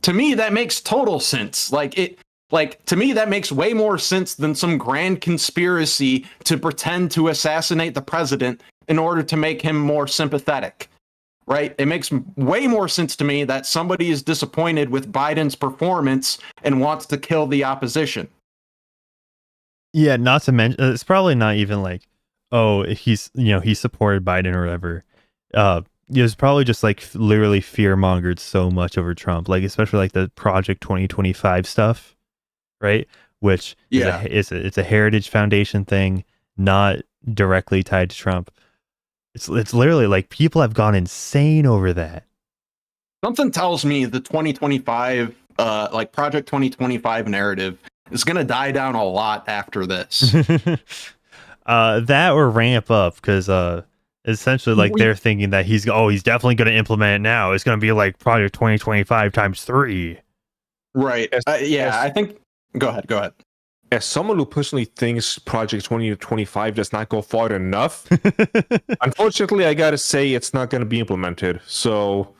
Speaker 3: to me that makes total sense. To me that makes way more sense than some grand conspiracy to pretend to assassinate the president in order to make him more sympathetic. Right? It makes way more sense to me that somebody is disappointed with Biden's performance and wants to kill the opposition.
Speaker 2: Yeah, not to mention, it's probably not even like, oh, he supported Biden or whatever. It was probably just like literally fear-mongered so much over Trump, like especially like the Project 2025 stuff, right? Which is it's a Heritage Foundation thing, not directly tied to Trump. It's literally like people have gone insane over that.
Speaker 3: Something tells me the 2025, like Project 2025 narrative is going to die down a lot after this.
Speaker 2: That or ramp up, because essentially like they're thinking that he's definitely going to implement it now. It's going to be like Project 2025 times 3.
Speaker 3: Right. I think. Go ahead.
Speaker 4: As someone who personally thinks Project 2025 does not go far enough, unfortunately, I gotta say it's not going to be implemented. So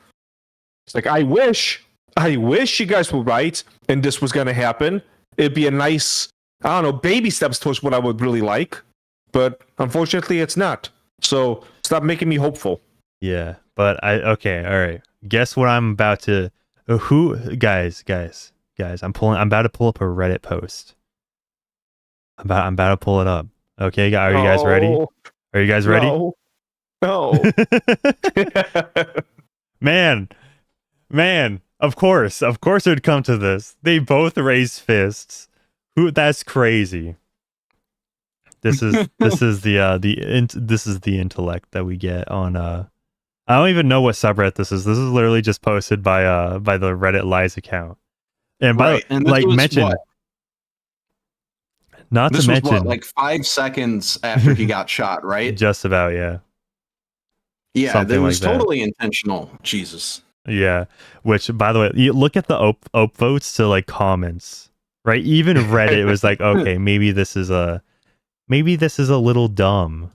Speaker 4: it's like, I wish you guys were right and this was going to happen. It'd be a nice, I don't know, baby steps towards what I would really like. But unfortunately, it's not. So stop making me hopeful.
Speaker 2: Yeah, but okay, all right. Guess what I'm about to? Guys? I'm about to pull up a Reddit post. I'm about to pull it up. Okay, are you guys ready? Are you guys ready?
Speaker 4: No.
Speaker 2: Man, of course it would come to this. They both raised fists. That's crazy. This is the intellect that we get on I don't even know what subreddit this is. This is literally just posted by the Reddit Lies account. And mention what? Not this to mention,
Speaker 3: was like 5 seconds after he got shot, right?
Speaker 2: Just about, yeah.
Speaker 3: Yeah, that was totally intentional. Jesus.
Speaker 2: Yeah, which, by the way, you look at the upvotes to like comments, right? Even Reddit was like, okay, maybe this is a little dumb,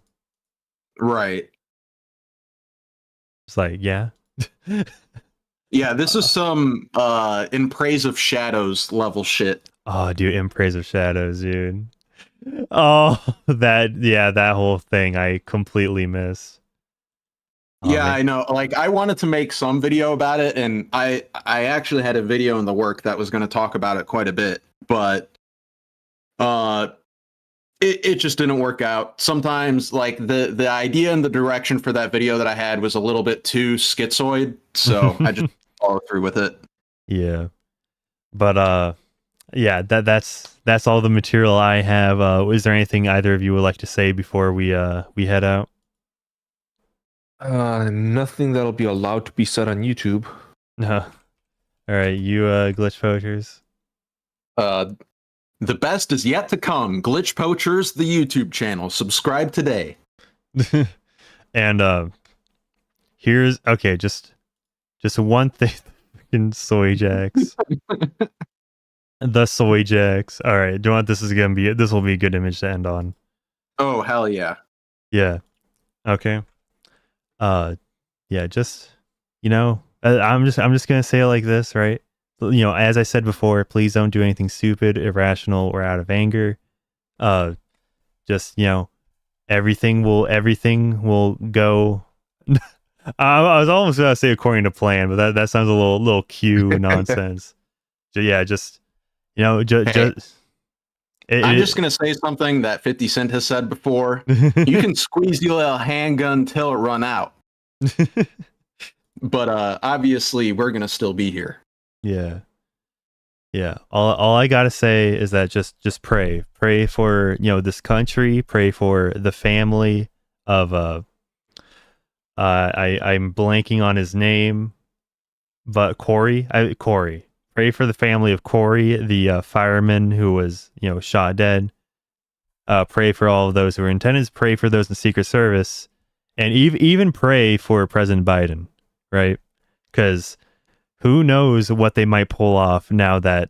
Speaker 3: right?
Speaker 2: It's like, yeah.
Speaker 3: Yeah, this is some In Praise of Shadows level shit.
Speaker 2: Oh, dude, In Praise of Shadows, dude. Oh, that whole thing I completely miss.
Speaker 3: Yeah, I know. Like, I wanted to make some video about it, and I actually had a video in the work that was going to talk about it quite a bit, but it just didn't work out. Sometimes like the idea and the direction for that video that I had was a little bit too schizoid, so I just followed through with it.
Speaker 2: Yeah. But yeah, that's all the material I have. Is there anything either of you would like to say before we head out?
Speaker 4: Nothing that'll be allowed to be said on YouTube.
Speaker 2: No. All right, you glitch poachers.
Speaker 3: The best is yet to come. Glitch Poachers, the YouTube channel. Subscribe today.
Speaker 2: And here's okay, just one thing. Fucking soy jacks. The soy jacks. All right, do you want this is gonna be this will be a good image to end on.
Speaker 3: Oh hell yeah.
Speaker 2: Yeah. Okay. Yeah, just I'm just gonna say it like this, right? As I said before, please don't do anything stupid, irrational, or out of anger. Just everything will go. I was almost gonna say according to plan, but that sounds a little cue nonsense. Yeah, just
Speaker 3: I'm
Speaker 2: just
Speaker 3: gonna say something that 50 Cent has said before. You can squeeze your little handgun till it run out. But obviously we're gonna still be here.
Speaker 2: Yeah. All I gotta say is that just pray for this country, pray for the family of I'm blanking on his name, but Corey. Pray for the family of Corey, the fireman who was shot dead. Pray for all of those who were in attendance. Pray for those in Secret Service, and even pray for President Biden, right? Because who knows what they might pull off now that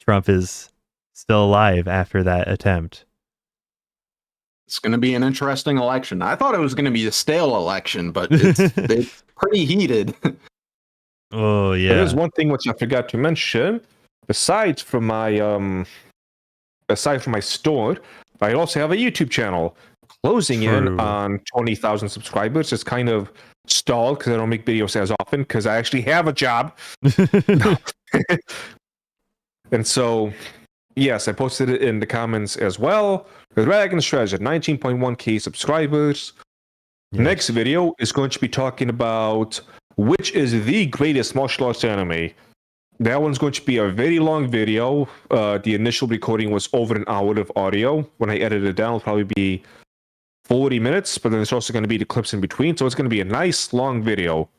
Speaker 2: Trump is still alive after that attempt.
Speaker 3: It's going to be an interesting election. I thought it was going to be a stale election, but it's pretty heated.
Speaker 2: Oh yeah.
Speaker 4: There's one thing which I forgot to mention. Aside from my store, I also have a YouTube channel. Closing in on 20,000 subscribers. It's kind of stalled because I don't make videos as often because I actually have a job. And so, yes, I posted it in the comments as well. The Dragon's Treasure, 19.1k subscribers.
Speaker 2: Yes.
Speaker 4: Next video is going to be talking about which is the greatest martial arts anime. That one's going to be a very long video. The initial recording was over an hour of audio. When I edit it down, it'll probably be 40 minutes, but then there's also going to be the clips in between. So it's going to be a nice long video.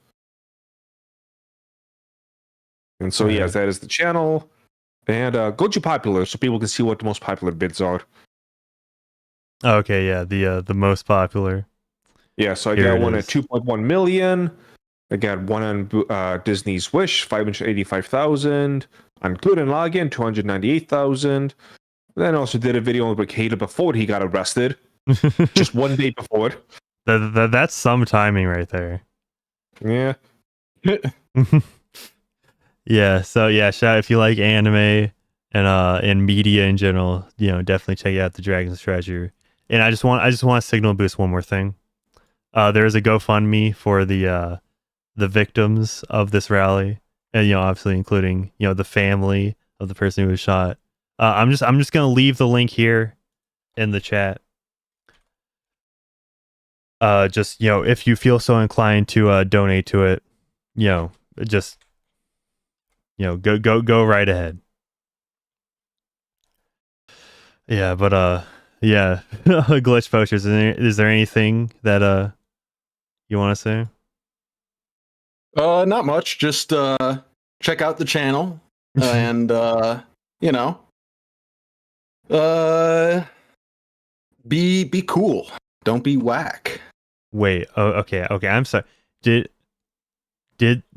Speaker 4: And so, yes, that is the channel. And go to popular so people can see what the most popular bids are.
Speaker 2: Okay, yeah, the most popular.
Speaker 4: Yeah, so I got one at 2.1 million. I got one on Disney's Wish, 585,000. On Good and Login, 298,000. Then I also did a video on Ricada before he got arrested. Just one day before.
Speaker 2: That's some timing right there.
Speaker 4: Yeah.
Speaker 2: Yeah, so yeah, shout if you like anime and media in general, definitely check out the Dragon's Treasure. And I just want to signal boost one more thing. There is a GoFundMe for the victims of this rally, and obviously including the family of the person who was shot. I'm just gonna leave the link here in the chat. Just if you feel so inclined to donate to it, just go right ahead. Yeah, but yeah, Glitch Poachers. Is there anything that you want to say?
Speaker 3: Not much. Just check out the channel and be cool. Don't be whack.
Speaker 2: Wait. Oh, okay. I'm sorry. Did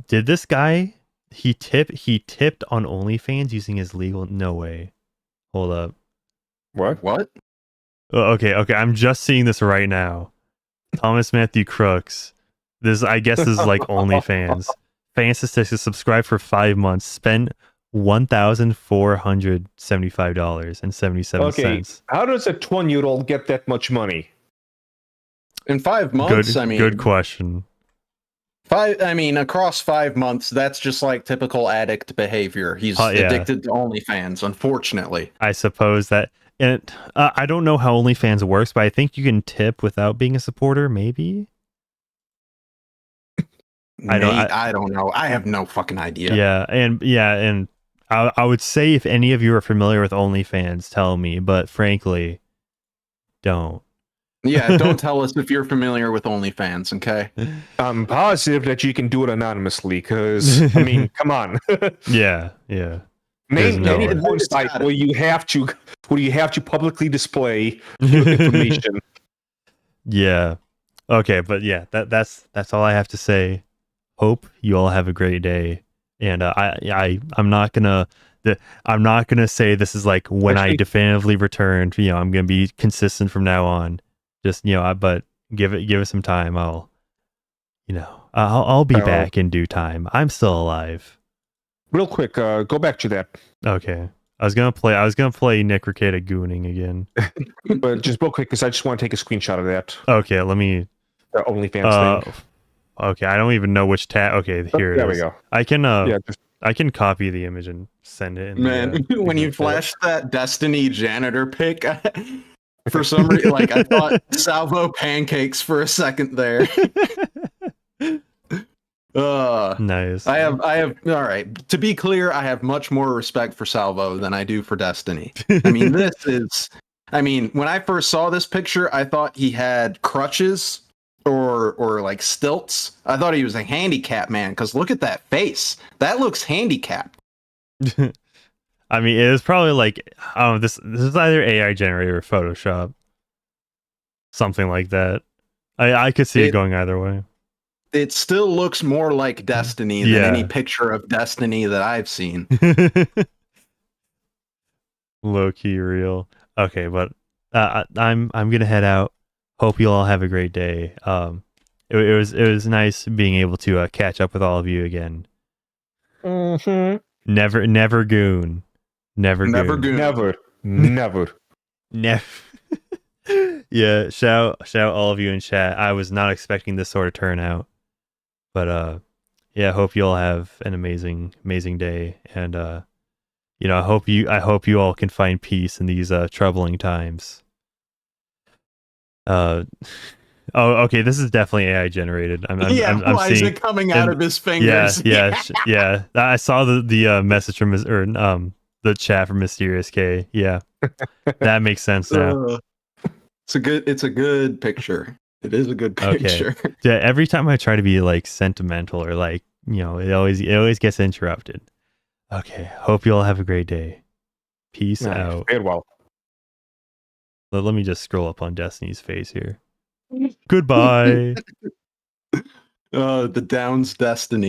Speaker 2: this guy he tipped on OnlyFans using his legal? No way. Hold up.
Speaker 3: What?
Speaker 2: Oh, okay. I'm just seeing this right now. Thomas Matthew Crooks. I guess this is like OnlyFans. Fan statistics: subscribe for 5 months. Spend $1,475.77.
Speaker 4: Okay. How does a 20-year-old get that much money?
Speaker 3: In 5 months,
Speaker 2: Good question.
Speaker 3: Across 5 months, that's just like typical addict behavior. He's
Speaker 2: Yeah.
Speaker 3: addicted to OnlyFans, unfortunately.
Speaker 2: I suppose that, and I don't know how OnlyFans works, but I think you can tip without being a supporter, maybe. I
Speaker 3: don't know. I have no fucking idea.
Speaker 2: Yeah, and I would say if any of you are familiar with OnlyFans, tell me. But frankly, don't.
Speaker 3: Yeah, don't tell us if you're familiar with OnlyFans, okay?
Speaker 4: I'm positive that you can do it anonymously, because I mean, come on.
Speaker 2: Yeah.
Speaker 4: Name
Speaker 2: no
Speaker 4: any
Speaker 2: way.
Speaker 4: porn site where you have to publicly display your information.
Speaker 2: Yeah. Okay, but yeah, that's all I have to say. Hope you all have a great day, and I'm not gonna say this is like when I definitively returned. I'm gonna be consistent from now on. Just but give it some time. I'll be back in due time. I'm still alive.
Speaker 4: Real quick, go back to that.
Speaker 2: Okay. I was gonna play Nick Ricada gooning again.
Speaker 4: But just real quick, because I just want to take a screenshot of that.
Speaker 2: Okay, let me.
Speaker 4: The OnlyFans thing.
Speaker 2: Okay, I don't even know which tab. Okay, here it is.
Speaker 4: There we go.
Speaker 2: I can I can copy the image and send it.
Speaker 3: Man, when you flashed that Destiny janitor pic, for some reason, like I thought Salvo pancakes for a second there.
Speaker 2: Nice.
Speaker 3: I have. All right. To be clear, I have much more respect for Salvo than I do for Destiny. I mean, when I first saw this picture, I thought he had crutches or like stilts. I thought he was a handicapped man, because look at that face. That looks handicapped.
Speaker 2: I mean, it was probably like, this is either AI generated or Photoshop. Something like that. I could see it going either way.
Speaker 3: It still looks more like Destiny than any picture of Destiny that I've seen.
Speaker 2: Low key real. Okay, but I'm gonna head out. Hope you all have a great day. It was nice being able to catch up with all of you again.
Speaker 4: Mm-hmm.
Speaker 2: Never goon. Never goon.
Speaker 4: Never.
Speaker 2: Yeah, shout all of you in chat. I was not expecting this sort of turnout. But yeah, hope you all have an amazing day, and I hope you all can find peace in these troubling times. Okay, this is definitely AI generated. I'm
Speaker 3: why is it coming out of his fingers?
Speaker 2: Yeah. I saw the message from the chat from Mysterious K. Yeah, that makes sense now.
Speaker 3: It's a good picture. It is a good picture.
Speaker 2: Okay. Yeah, every time I try to be like sentimental or like, it always gets interrupted. Okay. Hope you all have a great day. Peace out.
Speaker 4: Farewell.
Speaker 2: Let me just scroll up on Destiny's face here. Goodbye.
Speaker 3: The Downs Destiny.